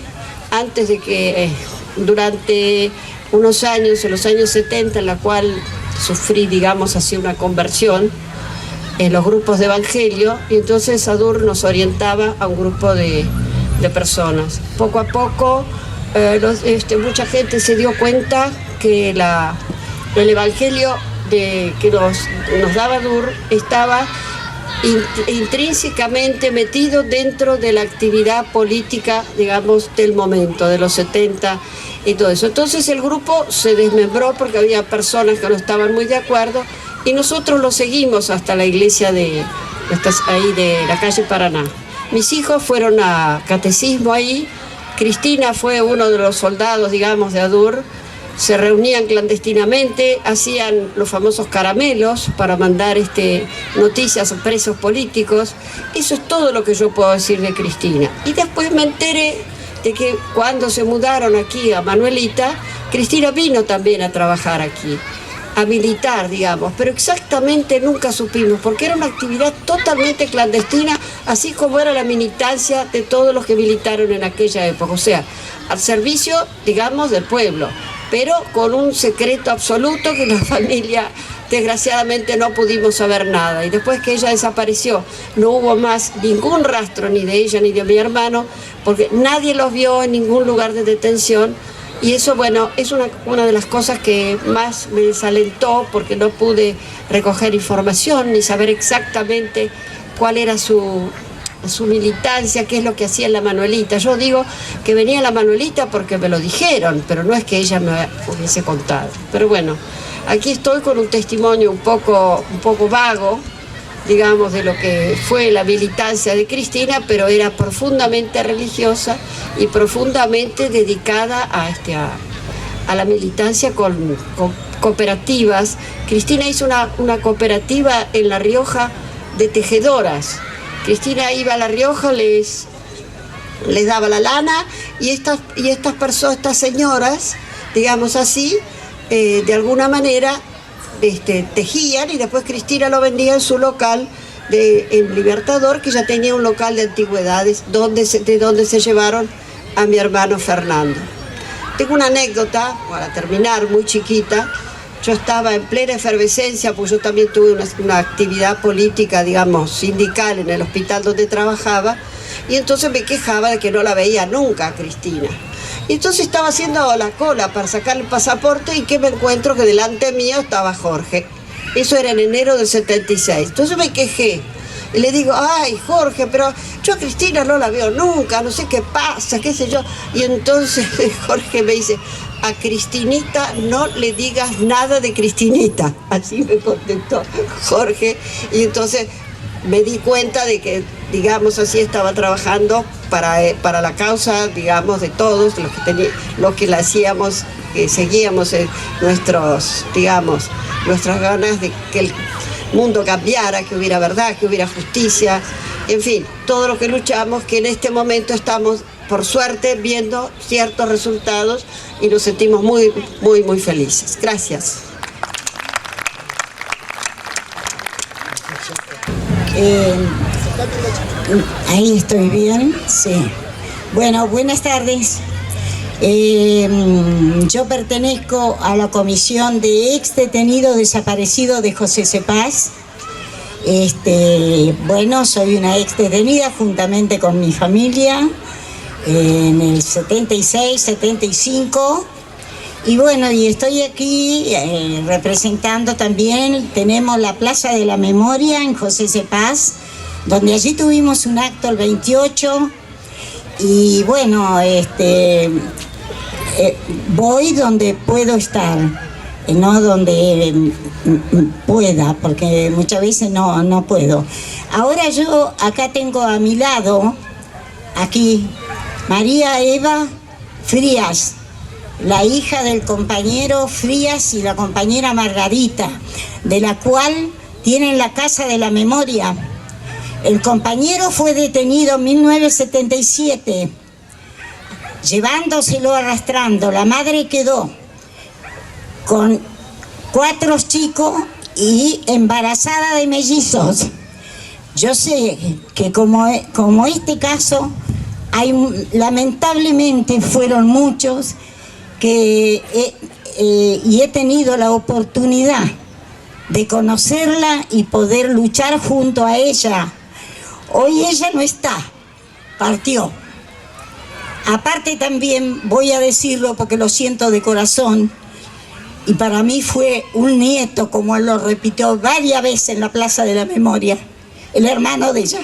antes de que, durante unos años, en los años 70, en la cual sufrí, digamos así, una conversión en los grupos de evangelio, y entonces ADUR nos orientaba a un grupo de personas. Poco a poco mucha gente se dio cuenta que el evangelio que nos daba ADUR estaba intrínsecamente metido dentro de la actividad política, digamos, del momento, de los 70 y todo eso. Entonces el grupo se desmembró porque había personas que no estaban muy de acuerdo, y nosotros lo seguimos hasta la iglesia de la calle Paraná. Mis hijos fueron a catecismo ahí. Cristina fue uno de los soldados, digamos, de ADUR. Se reunían clandestinamente, hacían los famosos caramelos para mandar noticias a presos políticos. Eso es todo lo que yo puedo decir de Cristina. Y después me enteré de que cuando se mudaron aquí a Manuelita, Cristina vino también a trabajar aquí, a militar, digamos, pero exactamente nunca supimos, porque era una actividad totalmente clandestina, así como era la militancia de todos los que militaron en aquella época, o sea, al servicio, digamos, del pueblo, pero con un secreto absoluto que la familia, desgraciadamente, no pudimos saber nada. Y después que ella desapareció, no hubo más ningún rastro ni de ella ni de mi hermano, porque nadie los vio en ningún lugar de detención. Y eso, bueno, es una de las cosas que más me desalentó, porque no pude recoger información ni saber exactamente cuál era su militancia, qué es lo que hacía en la Manuelita. Yo digo que venía a la Manuelita porque me lo dijeron, pero no es que ella me hubiese contado. Pero bueno, aquí estoy con un testimonio un poco vago, digamos, de lo que fue la militancia de Cristina, pero era profundamente religiosa y profundamente dedicada a la militancia con cooperativas. Cristina hizo una cooperativa en La Rioja de tejedoras. Cristina iba a La Rioja, les daba la lana, y estas personas, estas señoras, digamos así, de alguna manera tejían, y después Cristina lo vendía en su local en Libertador, que ya tenía un local de antigüedades, de donde se llevaron a mi hermano Fernando. Tengo una anécdota, para terminar, muy chiquita. Yo estaba en plena efervescencia, pues yo también tuve una actividad política, digamos, sindical en el hospital donde trabajaba, y entonces me quejaba de que no la veía nunca a Cristina. Y entonces estaba haciendo la cola para sacar el pasaporte, y que me encuentro que delante mío estaba Jorge. Eso era en enero del 76. Entonces me quejé. Y le digo, ay, Jorge, pero yo a Cristina no la veo nunca, no sé qué pasa, qué sé yo. Y entonces Jorge me dice, a Cristinita no le digas nada de Cristinita. Así me contestó Jorge. Y entonces me di cuenta de que, digamos así, estaba trabajando para la causa, digamos, de todos los que la hacíamos, que seguíamos nuestras ganas de que el mundo cambiara, que hubiera verdad, que hubiera justicia, en fin, todo lo que luchamos, que en este momento estamos, por suerte, viendo ciertos resultados y nos sentimos muy, muy, muy felices. Gracias. Ahí estoy bien, sí. Bueno, buenas tardes. Yo pertenezco a la comisión de ex detenido desaparecido de José Cepaz. Bueno, soy una ex detenida juntamente con mi familia en el 76, 75. Y bueno, y estoy aquí representando también, tenemos la Plaza de la Memoria en José Cepaz, donde allí tuvimos un acto el 28. Y bueno, voy donde puedo estar, no donde pueda, porque muchas veces no puedo. Ahora yo acá tengo a mi lado, aquí, María Eva Frías, la hija del compañero Frías y la compañera Margarita, de la cual tienen la Casa de la Memoria. El compañero fue detenido en 1977, llevándoselo arrastrando. La madre quedó con 4 chicos y embarazada de mellizos. Yo sé que como este caso, lamentablemente fueron muchos y he tenido la oportunidad de conocerla y poder luchar junto a ella. Hoy ella no está, partió. Aparte también voy a decirlo porque lo siento de corazón, y para mí fue un nieto, como él lo repitió varias veces en la Plaza de la Memoria, el hermano de ella,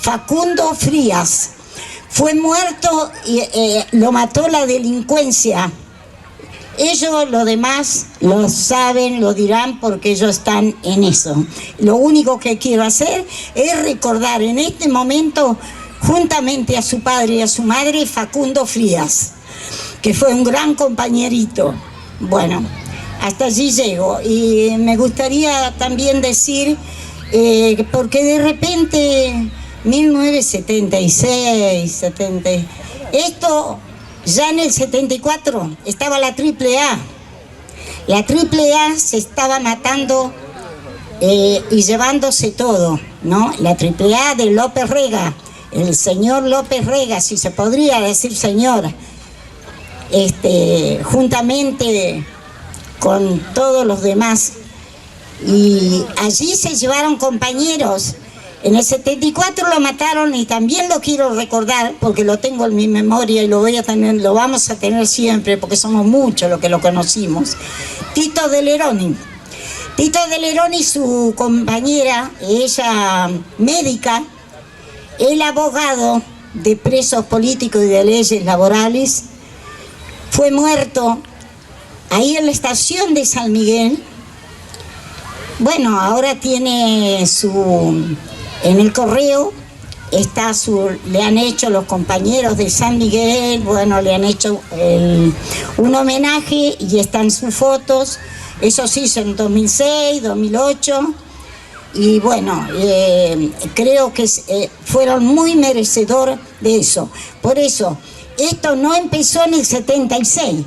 Facundo Frías. Fue muerto y lo mató la delincuencia. Ellos, lo demás, lo saben, lo dirán porque ellos están en eso. Lo único que quiero hacer es recordar en este momento, juntamente a su padre y a su madre, Facundo Frías, que fue un gran compañerito. Bueno, hasta allí llego. Y me gustaría también decir, porque de repente, 1976, 70, esto... Ya en el 74 estaba la AAA. La AAA se estaba matando y llevándose todo, ¿no? La AAA de López Rega, el señor López Rega, si se podría decir señor, juntamente con todos los demás. Y allí se llevaron compañeros. En el 74 lo mataron y también lo quiero recordar porque lo tengo en mi memoria y lo vamos a tener siempre porque somos muchos los que lo conocimos. Tito de Leroni. Tito de Leroni, su compañera, ella médica, el abogado de presos políticos y de leyes laborales, fue muerto ahí en la estación de San Miguel. Bueno, ahora tiene en el correo le han hecho los compañeros de San Miguel, bueno, le han hecho un homenaje y están sus fotos. Eso se hizo en 2006, 2008 y bueno, creo que fueron muy merecedores de eso. Por eso, esto no empezó en el 76.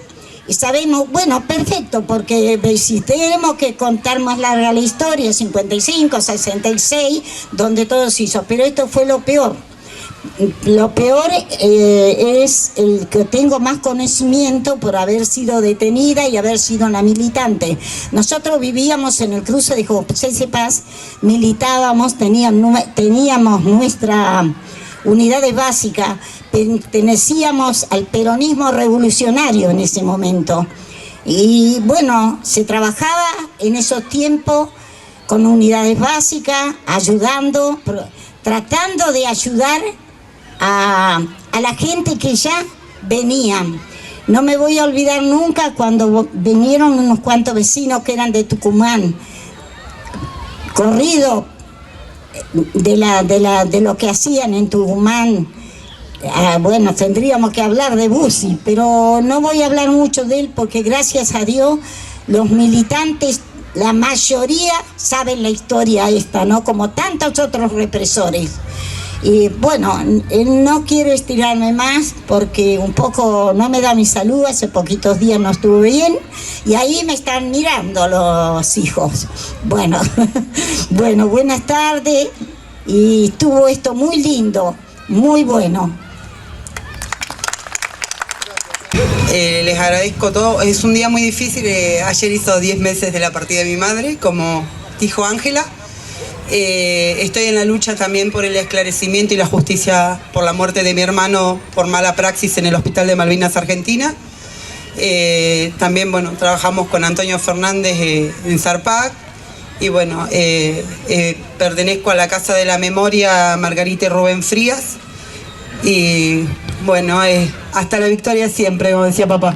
Y sabemos, bueno, perfecto, porque si tenemos que contar más larga la historia, 55, 66, donde todo se hizo, pero esto fue lo peor. Lo peor es el que tengo más conocimiento por haber sido detenida y haber sido una militante. Nosotros vivíamos en el cruce de José Cepaz, militábamos, teníamos nuestra unidades básicas, pertenecíamos al peronismo revolucionario en ese momento. Y bueno, se trabajaba en esos tiempos con unidades básicas, ayudando, tratando de ayudar a la gente que ya venían. No me voy a olvidar nunca cuando vinieron unos cuantos vecinos que eran de Tucumán, corrido de lo que hacían en Tucumán. Bueno, tendríamos que hablar de Bussi, pero no voy a hablar mucho de él porque gracias a Dios los militantes, la mayoría saben la historia esta, ¿no? Como tantos otros represores. Y bueno, no quiero estirarme más porque un poco no me da mi salud, hace poquitos días no estuve bien y ahí me están mirando los hijos. Bueno, bueno, buenas tardes y estuvo esto muy lindo, muy bueno. Les agradezco todo, es un día muy difícil, ayer hizo 10 meses de la partida de mi madre, como dijo Ángela. Estoy en la lucha también por el esclarecimiento y la justicia por la muerte de mi hermano por mala praxis en el Hospital de Malvinas, Argentina. También, bueno, trabajamos con Antonio Fernández en Zarpac. Y bueno, pertenezco a la Casa de la Memoria Margarita y Rubén Frías. Y bueno, hasta la victoria siempre, como decía papá.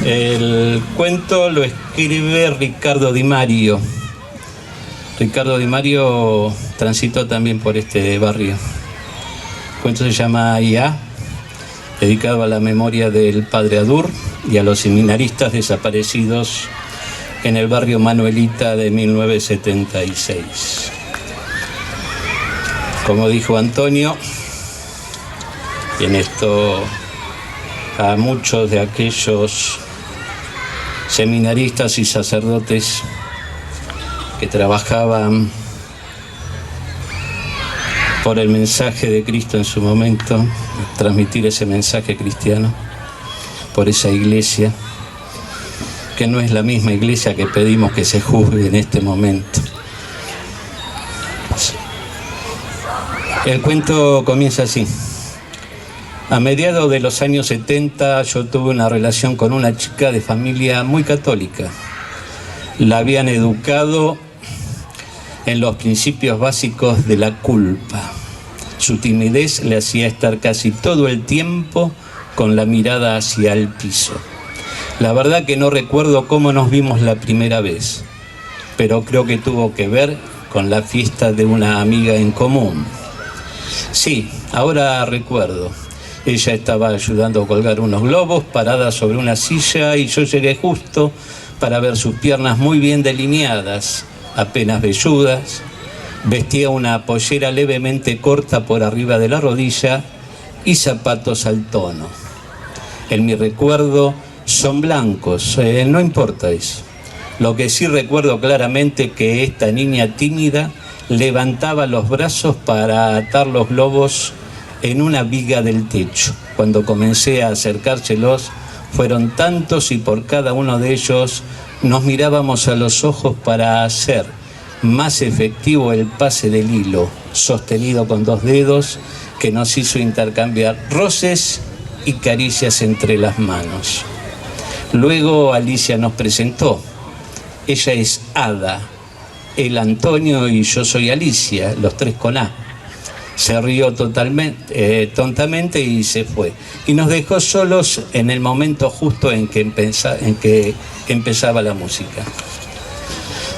El cuento lo escribe Ricardo Di Mario. Ricardo Di Mario transitó también por este barrio. El cuento se llama IA, dedicado a la memoria del padre Adur y a los seminaristas desaparecidos en el barrio Manuelita de 1976. Como dijo Antonio, y en esto a muchos de aquellos seminaristas y sacerdotes que trabajaban por el mensaje de Cristo en su momento, transmitir ese mensaje cristiano, por esa iglesia, que no es la misma iglesia que pedimos que se juzgue en este momento. El cuento comienza así. A mediados de los años 70 yo tuve una relación con una chica de familia muy católica. La habían educado en los principios básicos de la culpa. Su timidez le hacía estar casi todo el tiempo con la mirada hacia el piso. La verdad que no recuerdo cómo nos vimos la primera vez, pero creo que tuvo que ver con la fiesta de una amiga en común. Sí, ahora recuerdo. Ella estaba ayudando a colgar unos globos, parada sobre una silla, y yo llegué justo para ver sus piernas muy bien delineadas, apenas velludas. Vestía una pollera levemente corta por arriba de la rodilla y zapatos al tono. En mi recuerdo son blancos, no importa eso. Lo que sí recuerdo claramente que esta niña tímida levantaba los brazos para atar los globos en una viga del techo. Cuando comencé a acercárselos, fueron tantos y por cada uno de ellos nos mirábamos a los ojos para hacer más efectivo el pase del hilo, sostenido con dos dedos, que nos hizo intercambiar roces y caricias entre las manos. Luego Alicia nos presentó. Ella es Ada, él Antonio y yo soy Alicia, los tres con A. Se rió tontamente y se fue. Y nos dejó solos en el momento justo en que empezaba la música.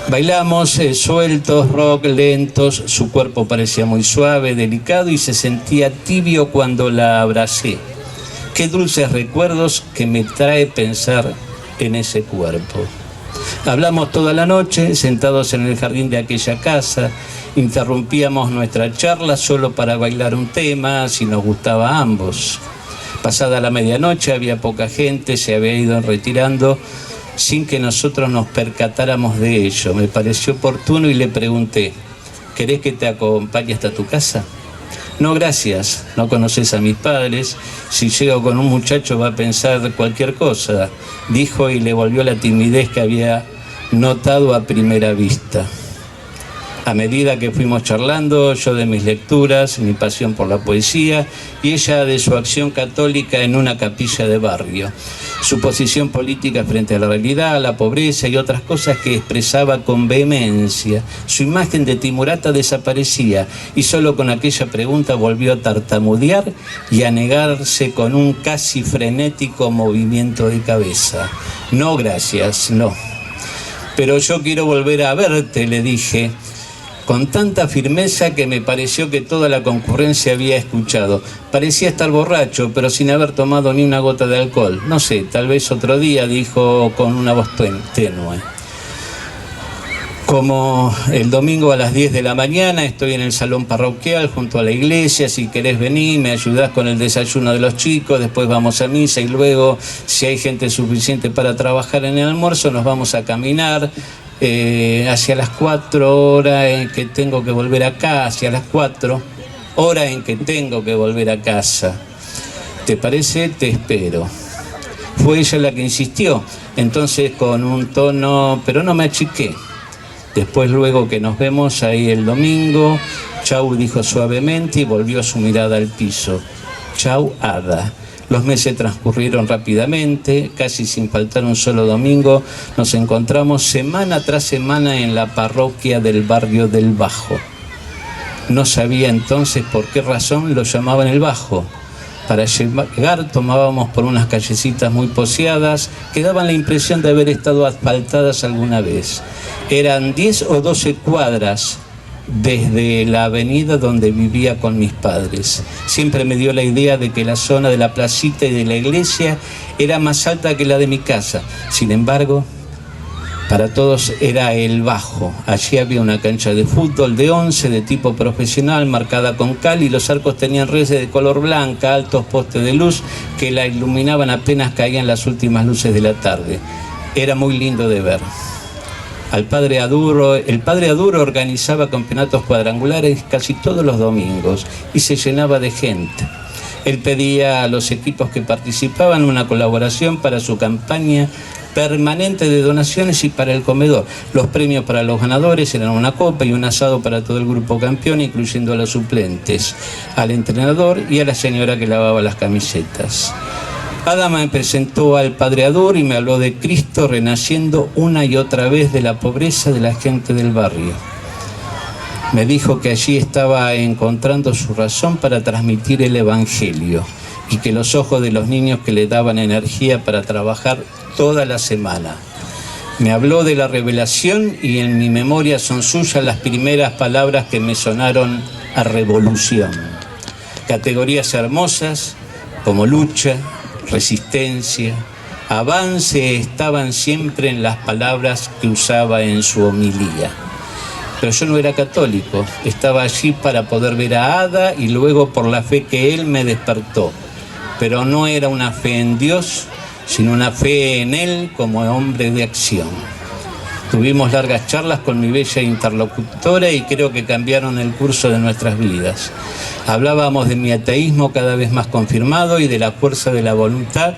Bailamos sueltos, rock, lentos. Su cuerpo parecía muy suave, delicado y se sentía tibio cuando la abracé. Qué dulces recuerdos que me trae pensar en ese cuerpo. Hablamos toda la noche, sentados en el jardín de aquella casa. Interrumpíamos nuestra charla solo para bailar un tema, si nos gustaba a ambos. Pasada la medianoche había poca gente, se había ido retirando sin que nosotros nos percatáramos de ello. Me pareció oportuno y le pregunté, ¿querés que te acompañe hasta tu casa? No, gracias, no conoces a mis padres. Si llego con un muchacho va a pensar cualquier cosa, dijo y le volvió la timidez que había notado a primera vista. A medida que fuimos charlando, yo de mis lecturas, mi pasión por la poesía, y ella de su acción católica en una capilla de barrio, su posición política frente a la realidad, la pobreza y otras cosas que expresaba con vehemencia. Su imagen de timurata desaparecía y solo con aquella pregunta volvió a tartamudear y a negarse con un casi frenético movimiento de cabeza. No, gracias, no. Pero yo quiero volver a verte, le dije, con tanta firmeza que me pareció que toda la concurrencia había escuchado. Parecía estar borracho, pero sin haber tomado ni una gota de alcohol. No sé, tal vez otro día, dijo con una voz tenue. Como el domingo a las 10 de la mañana estoy en el salón parroquial junto a la iglesia, si querés venir, me ayudás con el desayuno de los chicos, después vamos a misa y luego, si hay gente suficiente para trabajar en el almuerzo, nos vamos a caminar hacia las 4 horas en que tengo que volver a casa, hacia las 4 horas en que tengo que volver a casa. ¿Te parece? Te espero. Fue ella la que insistió, entonces con un tono, pero no me achiqué. Después, luego que nos vemos ahí el domingo, chau, dijo suavemente y volvió su mirada al piso. Chau, Ada. Los meses transcurrieron rápidamente, casi sin faltar un solo domingo, nos encontramos semana tras semana en la parroquia del barrio del Bajo. No sabía entonces por qué razón lo llamaban el Bajo. Para llegar tomábamos por unas callecitas muy poseadas que daban la impresión de haber estado asfaltadas alguna vez. Eran 10 o 12 cuadras desde la avenida donde vivía con mis padres. Siempre me dio la idea de que la zona de la placita y de la iglesia era más alta que la de mi casa. Sin embargo, para todos era el Bajo. Allí había una cancha de fútbol de 11 de tipo profesional marcada con cal y los arcos tenían redes de color blanca, altos postes de luz que la iluminaban apenas caían las últimas luces de la tarde. Era muy lindo de ver. El padre Aduro organizaba campeonatos cuadrangulares casi todos los domingos y se llenaba de gente. Él pedía a los equipos que participaban una colaboración para su campaña permanente de donaciones y para el comedor. Los premios para los ganadores eran una copa y un asado para todo el grupo campeón, incluyendo a los suplentes, al entrenador y a la señora que lavaba las camisetas. Ada me presentó al padre Adur y me habló de Cristo renaciendo una y otra vez de la pobreza de la gente del barrio. Me dijo que allí estaba encontrando su razón para transmitir el Evangelio y que los ojos de los niños que le daban energía para trabajar toda la semana. Me habló de la revelación y en mi memoria son suyas las primeras palabras que me sonaron a revolución. Categorías hermosas como lucha, resistencia, avance estaban siempre en las palabras que usaba en su homilía. Pero yo no era católico, estaba allí para poder ver a Ada y luego por la fe que él me despertó. Pero no era una fe en Dios, sino una fe en él como hombre de acción. Tuvimos largas charlas con mi bella interlocutora y creo que cambiaron el curso de nuestras vidas. Hablábamos de mi ateísmo cada vez más confirmado y de la fuerza de la voluntad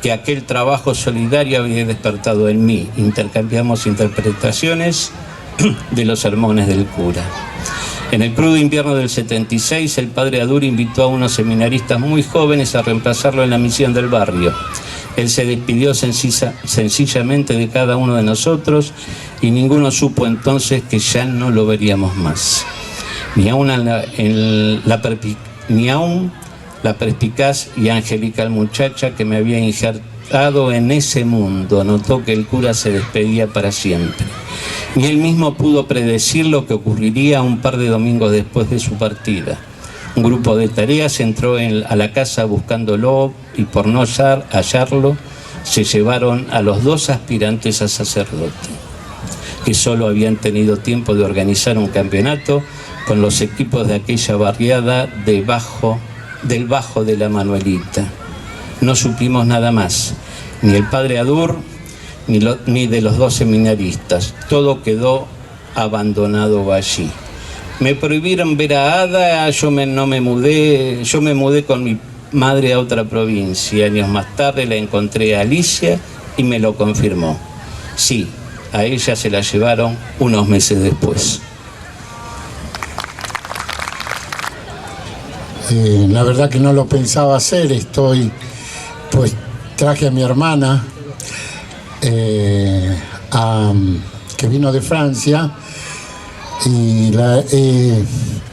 que aquel trabajo solidario había despertado en mí. Intercambiamos interpretaciones de los sermones del cura. En el crudo invierno del 76, el padre Adur invitó a unos seminaristas muy jóvenes a reemplazarlo en la misión del barrio. Él se despidió sencillamente de cada uno de nosotros y ninguno supo entonces que ya no lo veríamos más. Ni aún la perspicaz y angelical muchacha que me había injertado en ese mundo notó que el cura se despedía para siempre. Ni él mismo pudo predecir lo que ocurriría un par de domingos después de su partida. Un grupo de tareas entró a la casa buscándolo y por no hallarlo, se llevaron a los 2 aspirantes a sacerdote, que solo habían tenido tiempo de organizar un campeonato con los equipos de aquella barriada del Bajo de la Manuelita. No supimos nada más, ni el padre Adur, ni de los 2 seminaristas. Todo quedó abandonado allí. Me prohibieron ver a Ada, yo me mudé con mi madre a otra provincia. Años más tarde la encontré a Alicia y me lo confirmó. Sí, a ella se la llevaron unos meses después. La verdad que no lo pensaba hacer, pues traje a mi hermana que vino de Francia y la he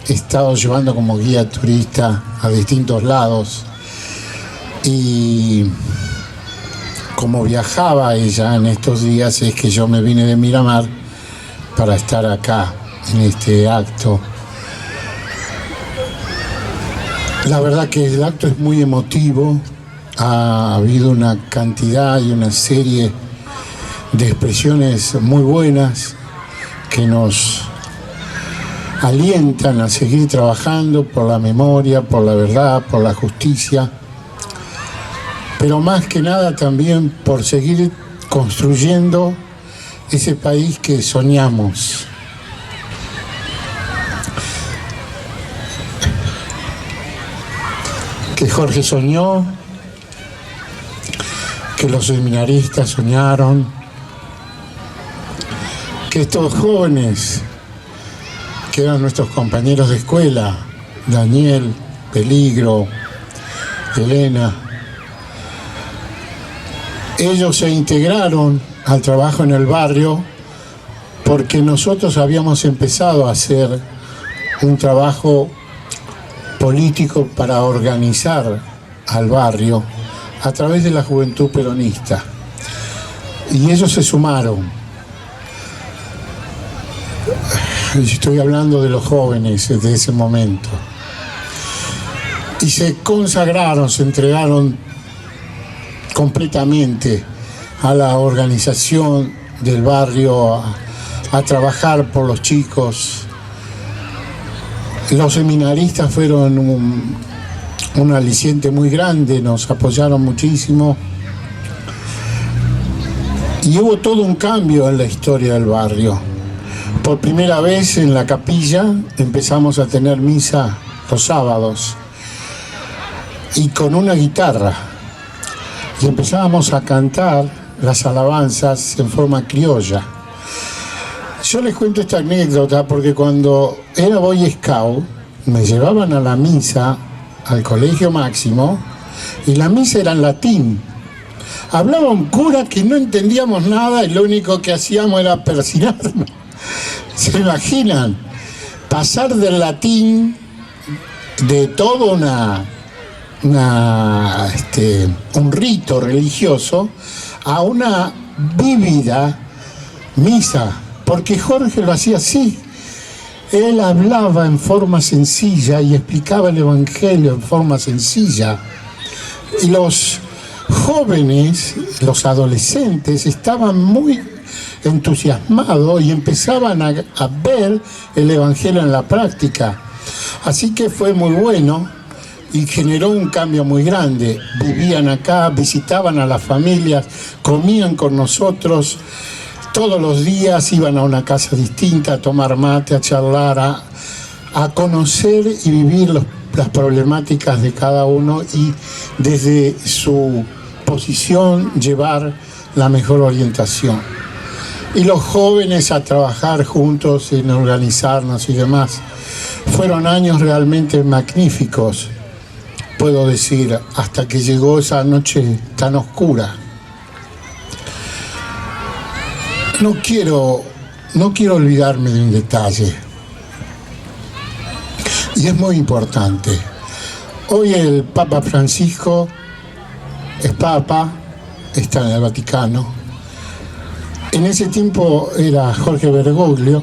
estado llevando como guía turista a distintos lados, y como viajaba ella en estos días es que yo me vine de Miramar para estar acá en este acto. La verdad que el acto es muy emotivo, ha habido una cantidad y una serie de expresiones muy buenas que nos alientan a seguir trabajando por la memoria, por la verdad, por la justicia, pero más que nada también por seguir construyendo ese país que soñamos. Que Jorge soñó, que los seminaristas soñaron, que estos jóvenes que eran nuestros compañeros de escuela, Daniel, Peligro, Elena, ellos se integraron al trabajo en el barrio porque nosotros habíamos empezado a hacer un trabajo político para organizar al barrio a través de la juventud peronista, y ellos se sumaron. Estoy hablando de los jóvenes de ese momento, y se consagraron, se entregaron completamente a la organización del barrio, a trabajar por los chicos. Los seminaristas fueron un aliciente muy grande, nos apoyaron muchísimo, y hubo todo un cambio en la historia del barrio. Por primera vez en la capilla empezamos a tener misa los sábados y con una guitarra, y empezábamos a cantar las alabanzas en forma criolla. Yo les cuento esta anécdota porque cuando era Boy Scout me llevaban a la misa al Colegio Máximo, y la misa era en latín. Hablaba un cura que no entendíamos nada y lo único que hacíamos era persignarnos. ¿Se imaginan? Pasar del latín, de todo un rito religioso, a una vívida misa, porque Jorge lo hacía así. Él hablaba en forma sencilla y explicaba el Evangelio en forma sencilla. Y los jóvenes, los adolescentes, estaban muy entusiasmados y empezaban a ver el Evangelio en la práctica. Así que fue muy bueno y generó un cambio muy grande. Vivían acá, visitaban a las familias, comían con nosotros. Todos los días iban a una casa distinta a tomar mate, a charlar, a conocer y vivir las problemáticas de cada uno, y desde su posición llevar la mejor orientación. Y los jóvenes a trabajar juntos en organizarnos y demás. Fueron años realmente magníficos, puedo decir, hasta que llegó esa noche tan oscura. No quiero olvidarme de un detalle, y es muy importante. Hoy el Papa Francisco es Papa, está en el Vaticano. En ese tiempo era Jorge Bergoglio,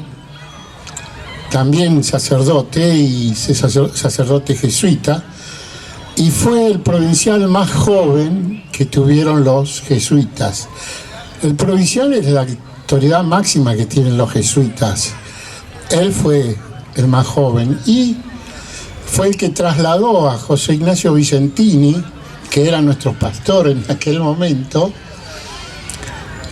también sacerdote, y sacerdote jesuita, y fue el provincial más joven que tuvieron los jesuitas. El provincial es la autoridad máxima que tienen los jesuitas. Él fue el más joven y fue el que trasladó a José Ignacio Vicentini, que era nuestro pastor en aquel momento,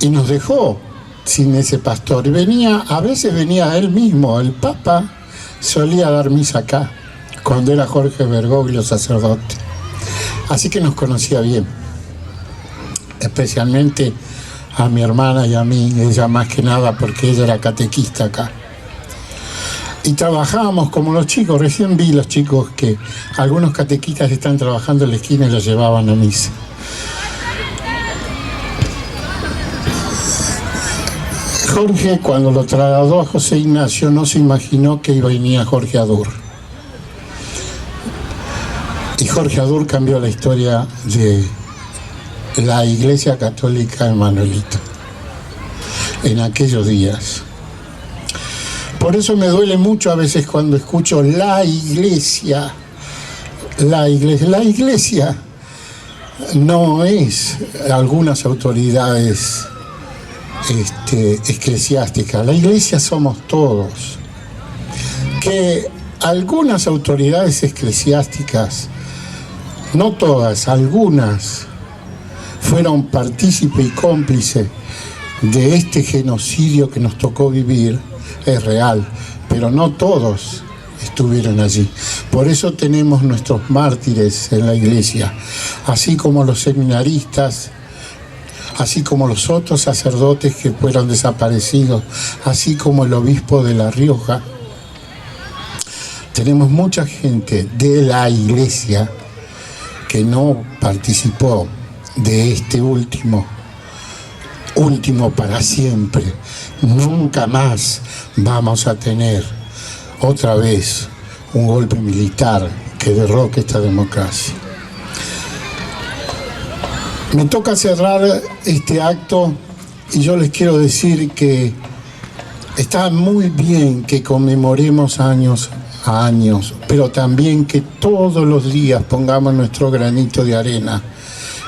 y nos dejó sin ese pastor. Y a veces venía él mismo. El Papa solía dar misa acá cuando era Jorge Bergoglio sacerdote, así que nos conocía bien, especialmente a mi hermana y a mí, ella más que nada porque ella era catequista acá. Y trabajábamos como los chicos. Recién vi los chicos que algunos catequistas están trabajando en la esquina y los llevaban a misa. Jorge, cuando lo trasladó a José Ignacio, no se imaginó que iba a venir Jorge Adur. Y Jorge Adur cambió la historia de la Iglesia Católica de Manuelita en aquellos días. Por eso me duele mucho a veces cuando escucho la iglesia. La iglesia no es algunas autoridades eclesiásticas. La iglesia somos todos. Que algunas autoridades eclesiásticas, no todas, algunas, fueron partícipe y cómplice de este genocidio que nos tocó vivir, es real, pero no todos estuvieron allí. Por eso tenemos nuestros mártires en la iglesia, así como los seminaristas, así como los otros sacerdotes que fueron desaparecidos, así como el obispo de La Rioja. Tenemos mucha gente de la iglesia que no participó de este último para siempre. Nunca más vamos a tener otra vez un golpe militar que derroque esta democracia. Me toca cerrar este acto y yo les quiero decir que está muy bien que conmemoremos años a años, pero también que todos los días pongamos nuestro granito de arena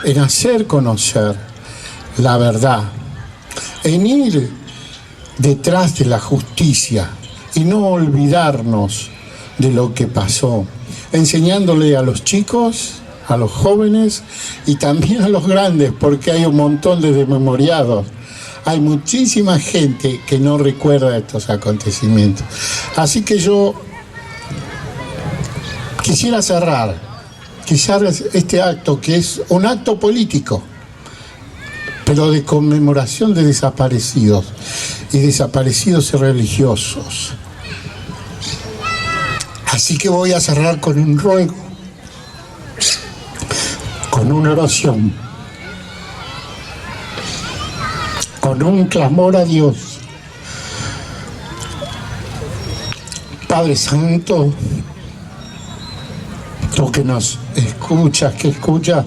en hacer conocer la verdad, en ir detrás de la justicia y no olvidarnos de lo que pasó, enseñándole a los chicos, a los jóvenes y también a los grandes, porque hay un montón de desmemoriados. Hay muchísima gente que no recuerda estos acontecimientos. Así que yo quisiera cerrar este acto, que es un acto político, pero de conmemoración de desaparecidos y desaparecidos religiosos. Así que voy a cerrar con un ruego, con una oración, con un clamor a Dios. Padre Santo, tú que nos escuchas, que escuchas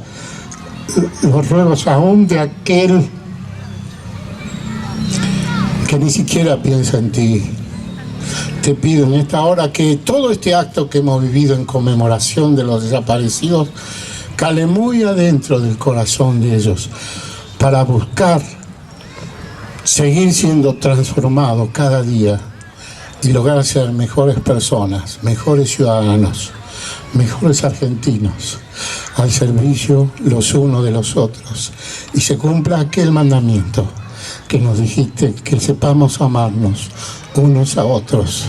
los ruegos aún de aquel que ni siquiera piensa en ti. Te pido en esta hora que todo este acto que hemos vivido en conmemoración de los desaparecidos cale muy adentro del corazón de ellos, para buscar seguir siendo transformados cada día y lograr ser mejores personas, mejores ciudadanos, mejores argentinos, al servicio los unos de los otros, y se cumpla aquel mandamiento que nos dijiste, que sepamos amarnos unos a otros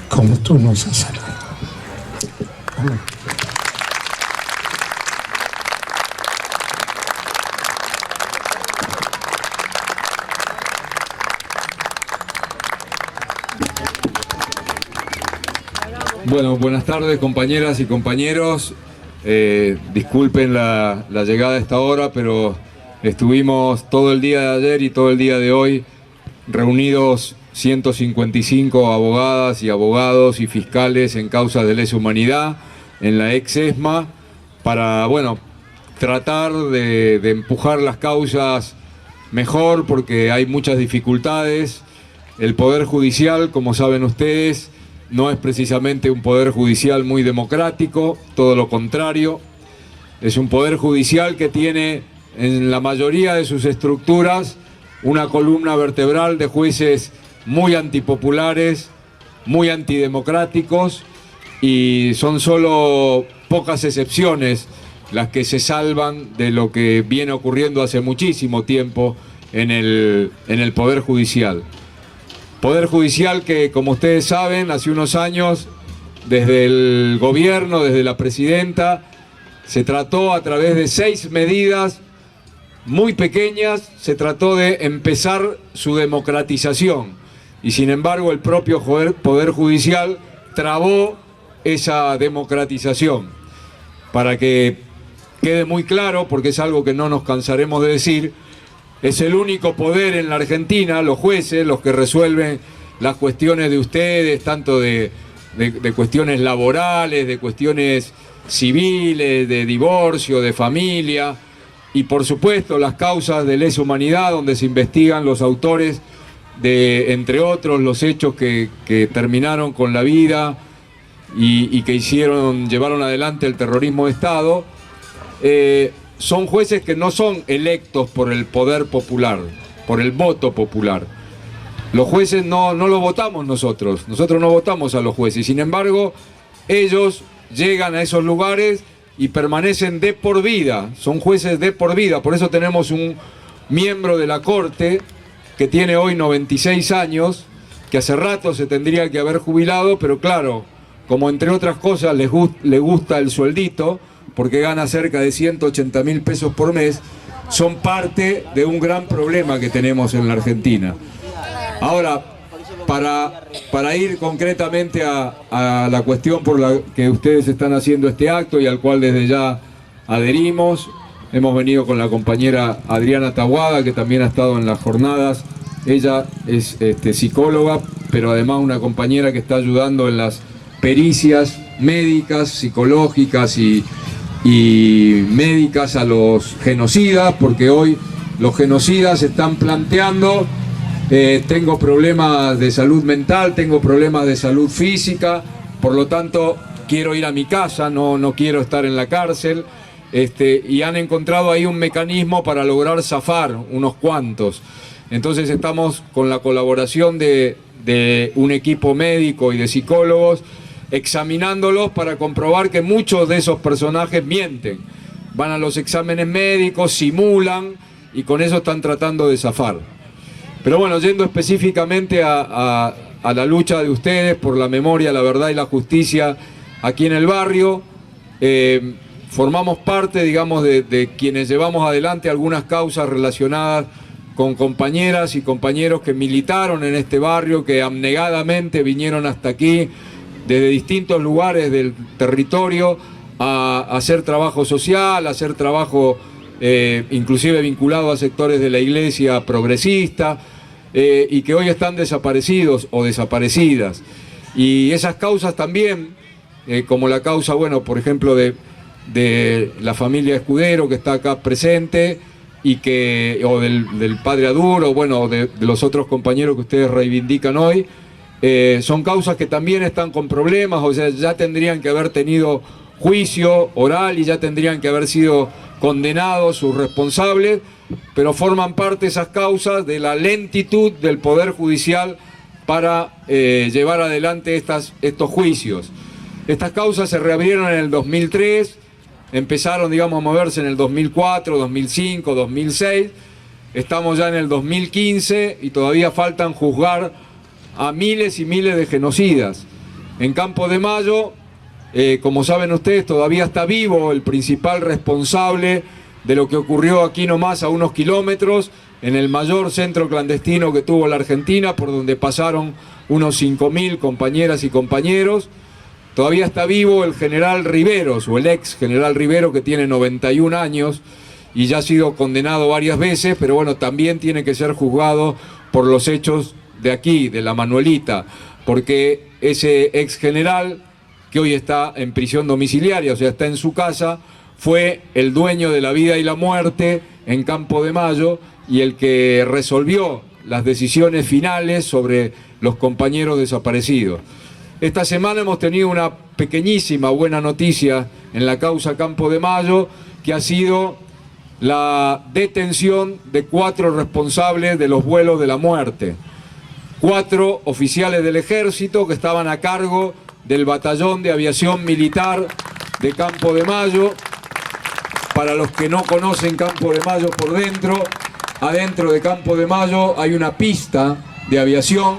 como tú nos has amado. Amén. Bueno, buenas tardes compañeras y compañeros. Disculpen la llegada a esta hora, pero estuvimos todo el día de ayer y todo el día de hoy reunidos 155 abogadas y abogados y fiscales en causas de lesa humanidad en la ex ESMA para, bueno, tratar de empujar las causas mejor, porque hay muchas dificultades. El Poder Judicial, como saben ustedes, no es precisamente un poder judicial muy democrático, todo lo contrario. Es un poder judicial que tiene en la mayoría de sus estructuras una columna vertebral de jueces muy antipopulares, muy antidemocráticos, y son solo pocas excepciones las que se salvan de lo que viene ocurriendo hace muchísimo tiempo en el Poder Judicial. Poder Judicial que, como ustedes saben, hace unos años, desde el gobierno, desde la presidenta, se trató a través de 6 medidas muy pequeñas, se trató de empezar su democratización, y sin embargo el propio Poder Judicial trabó esa democratización. Para que quede muy claro, porque es algo que no nos cansaremos de decir, es el único poder en la Argentina, los jueces, los que resuelven las cuestiones de ustedes, tanto de cuestiones laborales, de cuestiones civiles, de divorcio, de familia, y por supuesto las causas de lesa humanidad, donde se investigan los autores de, entre otros, los hechos que terminaron con la vida y que llevaron adelante el terrorismo de Estado. Son jueces que no son electos por el poder popular, por el voto popular. Los jueces no los votamos nosotros no votamos a los jueces, sin embargo, ellos llegan a esos lugares y permanecen de por vida, son jueces de por vida. Por eso tenemos un miembro de la Corte que tiene hoy 96 años, que hace rato se tendría que haber jubilado, pero claro, como entre otras cosas le gusta el sueldito, porque gana cerca de 180.000 pesos por mes, son parte de un gran problema que tenemos en la Argentina. Ahora, para ir concretamente a la cuestión por la que ustedes están haciendo este acto y al cual desde ya adherimos, hemos venido con la compañera Adriana Taboada, que también ha estado en las jornadas. Ella es psicóloga, pero además una compañera que está ayudando en las pericias médicas, psicológicas y médicas a los genocidas, porque hoy los genocidas están planteando: tengo problemas de salud mental, tengo problemas de salud física, por lo tanto quiero ir a mi casa, no quiero estar en la cárcel, y han encontrado ahí un mecanismo para lograr zafar unos cuantos. Entonces estamos con la colaboración de un equipo médico y de psicólogos, examinándolos para comprobar que muchos de esos personajes mienten. Van a los exámenes médicos, simulan, y con eso están tratando de zafar. Pero bueno, yendo específicamente a la lucha de ustedes por la memoria, la verdad y la justicia aquí en el barrio, formamos parte, digamos, de quienes llevamos adelante algunas causas relacionadas con compañeras y compañeros que militaron en este barrio, que abnegadamente vinieron hasta aquí desde distintos lugares del territorio a hacer trabajo social, a hacer trabajo inclusive vinculado a sectores de la iglesia progresista, y que hoy están desaparecidos o desaparecidas. Y esas causas también, como la causa, bueno, por ejemplo, de la familia Escudero, que está acá presente, o del padre Aduro, bueno, de los otros compañeros que ustedes reivindican hoy, son causas que también están con problemas, o sea, ya tendrían que haber tenido juicio oral y ya tendrían que haber sido condenados sus responsables, pero forman parte esas causas de la lentitud del Poder Judicial para llevar adelante estos juicios. Estas causas se reabrieron en el 2003, empezaron, digamos, a moverse en el 2004, 2005, 2006, estamos ya en el 2015 y todavía faltan juzgar a miles y miles de genocidas. En Campo de Mayo, como saben ustedes, todavía está vivo el principal responsable de lo que ocurrió aquí nomás a unos kilómetros, en el mayor centro clandestino que tuvo la Argentina, por donde pasaron unos 5.000 compañeras y compañeros. Todavía está vivo el general Riveros, o el ex general Rivero, que tiene 91 años y ya ha sido condenado varias veces, pero bueno, también tiene que ser juzgado por los hechos de aquí, de la Manuelita, porque ese ex general, que hoy está en prisión domiciliaria, o sea, está en su casa, fue el dueño de la vida y la muerte en Campo de Mayo y el que resolvió las decisiones finales sobre los compañeros desaparecidos. Esta semana hemos tenido una pequeñísima buena noticia en la causa Campo de Mayo, que ha sido la detención de 4 responsables de los vuelos de la muerte. 4 oficiales del ejército que estaban a cargo del batallón de aviación militar de Campo de Mayo. Para los que no conocen Campo de Mayo por dentro, adentro de Campo de Mayo hay una pista de aviación,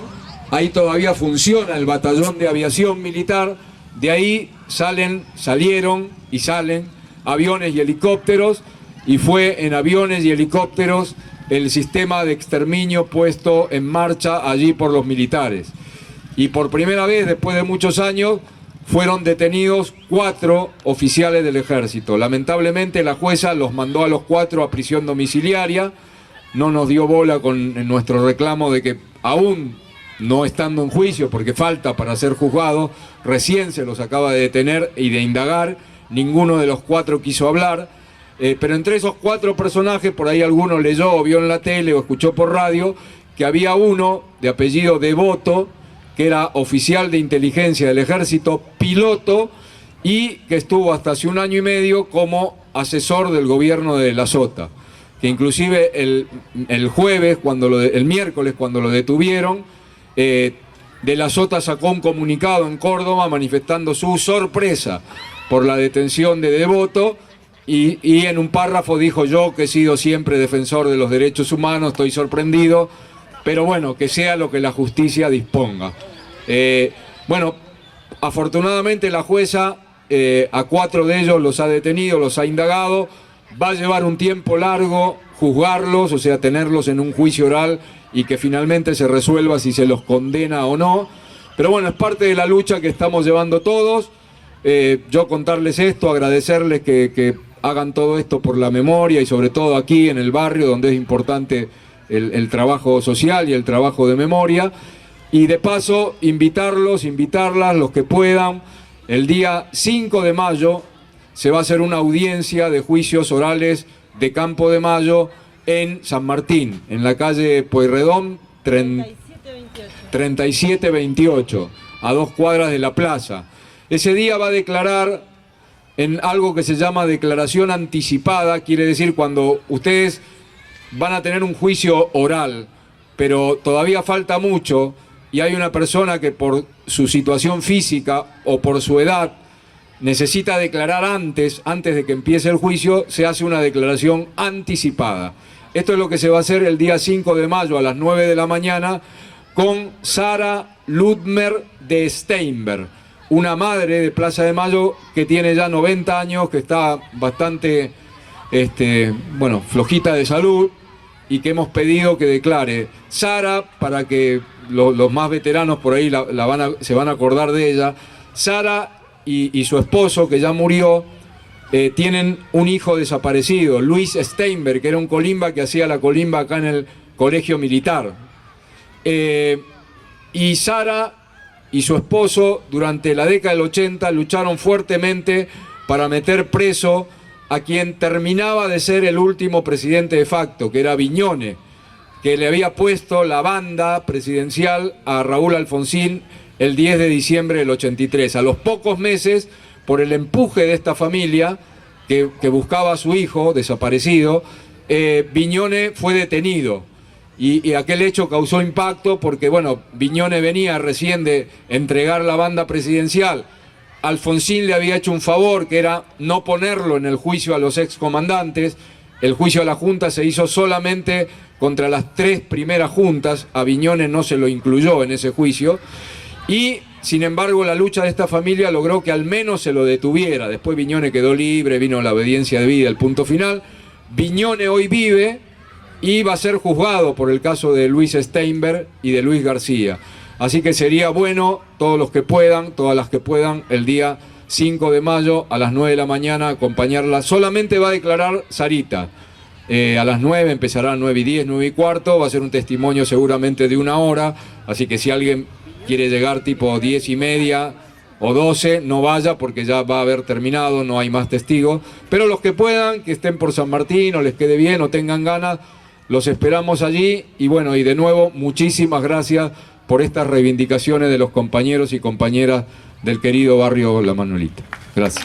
ahí todavía funciona el batallón de aviación militar, de ahí salieron y salen aviones y helicópteros, y fue en aviones y helicópteros el sistema de exterminio puesto en marcha allí por los militares. Y por primera vez, después de muchos años, fueron detenidos 4 oficiales del ejército. Lamentablemente la jueza los mandó a los 4 a prisión domiciliaria, no nos dio bola con nuestro reclamo de que aún no estando en juicio, porque falta para ser juzgado, recién se los acaba de detener y de indagar, ninguno de los 4 quiso hablar, pero entre esos 4 personajes, por ahí alguno leyó o vio en la tele o escuchó por radio, que había uno de apellido Devoto, que era oficial de inteligencia del ejército, piloto, y que estuvo hasta hace 1 año y medio como asesor del gobierno de La Sota, que inclusive el jueves, el miércoles, cuando lo detuvieron, de La Sota sacó un comunicado en Córdoba manifestando su sorpresa por la detención de Devoto, y en un párrafo dijo: yo que he sido siempre defensor de los derechos humanos, estoy sorprendido, pero bueno, que sea lo que la justicia disponga. Bueno, afortunadamente la jueza a 4 de ellos los ha detenido, los ha indagado. Va a llevar un tiempo largo juzgarlos, o sea, tenerlos en un juicio oral y que finalmente se resuelva si se los condena o no. Pero bueno, es parte de la lucha que estamos llevando todos. Yo contarles esto, agradecerles que hagan todo esto por la memoria y sobre todo aquí en el barrio, donde es importante el trabajo social y el trabajo de memoria. Y de paso, invitarlas, los que puedan, el día 5 de mayo se va a hacer una audiencia de juicios orales de Campo de Mayo en San Martín, en la calle Pueyrredón 3728, a 2 cuadras de la plaza. Ese día va a declarar en algo que se llama declaración anticipada, quiere decir cuando ustedes van a tener un juicio oral, pero todavía falta mucho, y hay una persona que por su situación física o por su edad necesita declarar antes de que empiece el juicio, se hace una declaración anticipada. Esto es lo que se va a hacer el día 5 de mayo a las 9 de la mañana con Sara Ludmer de Steinberg, una madre de Plaza de Mayo que tiene ya 90 años, que está bastante flojita de salud, y que hemos pedido que declare. Sara, para que los más veteranos por ahí se van a acordar de ella, Sara y su esposo, que ya murió, tienen un hijo desaparecido, Luis Steinberg, que era un colimba que hacía la colimba acá en el colegio militar. Y Sara y su esposo durante la década del 80 lucharon fuertemente para meter preso a quien terminaba de ser el último presidente de facto, que era Viñone, que le había puesto la banda presidencial a Raúl Alfonsín el 10 de diciembre del 83. A los pocos meses, por el empuje de esta familia que buscaba a su hijo desaparecido, Viñone fue detenido. Y aquel hecho causó impacto porque, bueno, Viñone venía recién de entregar la banda presidencial. Alfonsín le había hecho un favor, que era no ponerlo en el juicio a los excomandantes. El juicio a la Junta se hizo solamente contra las 3 primeras juntas. A Viñone no se lo incluyó en ese juicio. Y, sin embargo, la lucha de esta familia logró que al menos se lo detuviera. Después Viñone quedó libre, vino la obediencia debida, el punto final. Viñone hoy vive y va a ser juzgado por el caso de Luis Steinberg y de Luis García. Así que sería bueno, todos los que puedan, todas las que puedan, el día 5 de mayo a las 9 de la mañana acompañarla. Solamente va a declarar Sarita. A las 9, empezará a 9 y 10, 9 y cuarto, va a ser un testimonio seguramente de 1 hora, así que si alguien quiere llegar tipo 10 y media o 12, no vaya porque ya va a haber terminado, no hay más testigos. Pero los que puedan, que estén por San Martín o les quede bien o tengan ganas, los esperamos allí. Y bueno, y de nuevo, muchísimas gracias por estas reivindicaciones de los compañeros y compañeras del querido barrio La Manuelita. Gracias.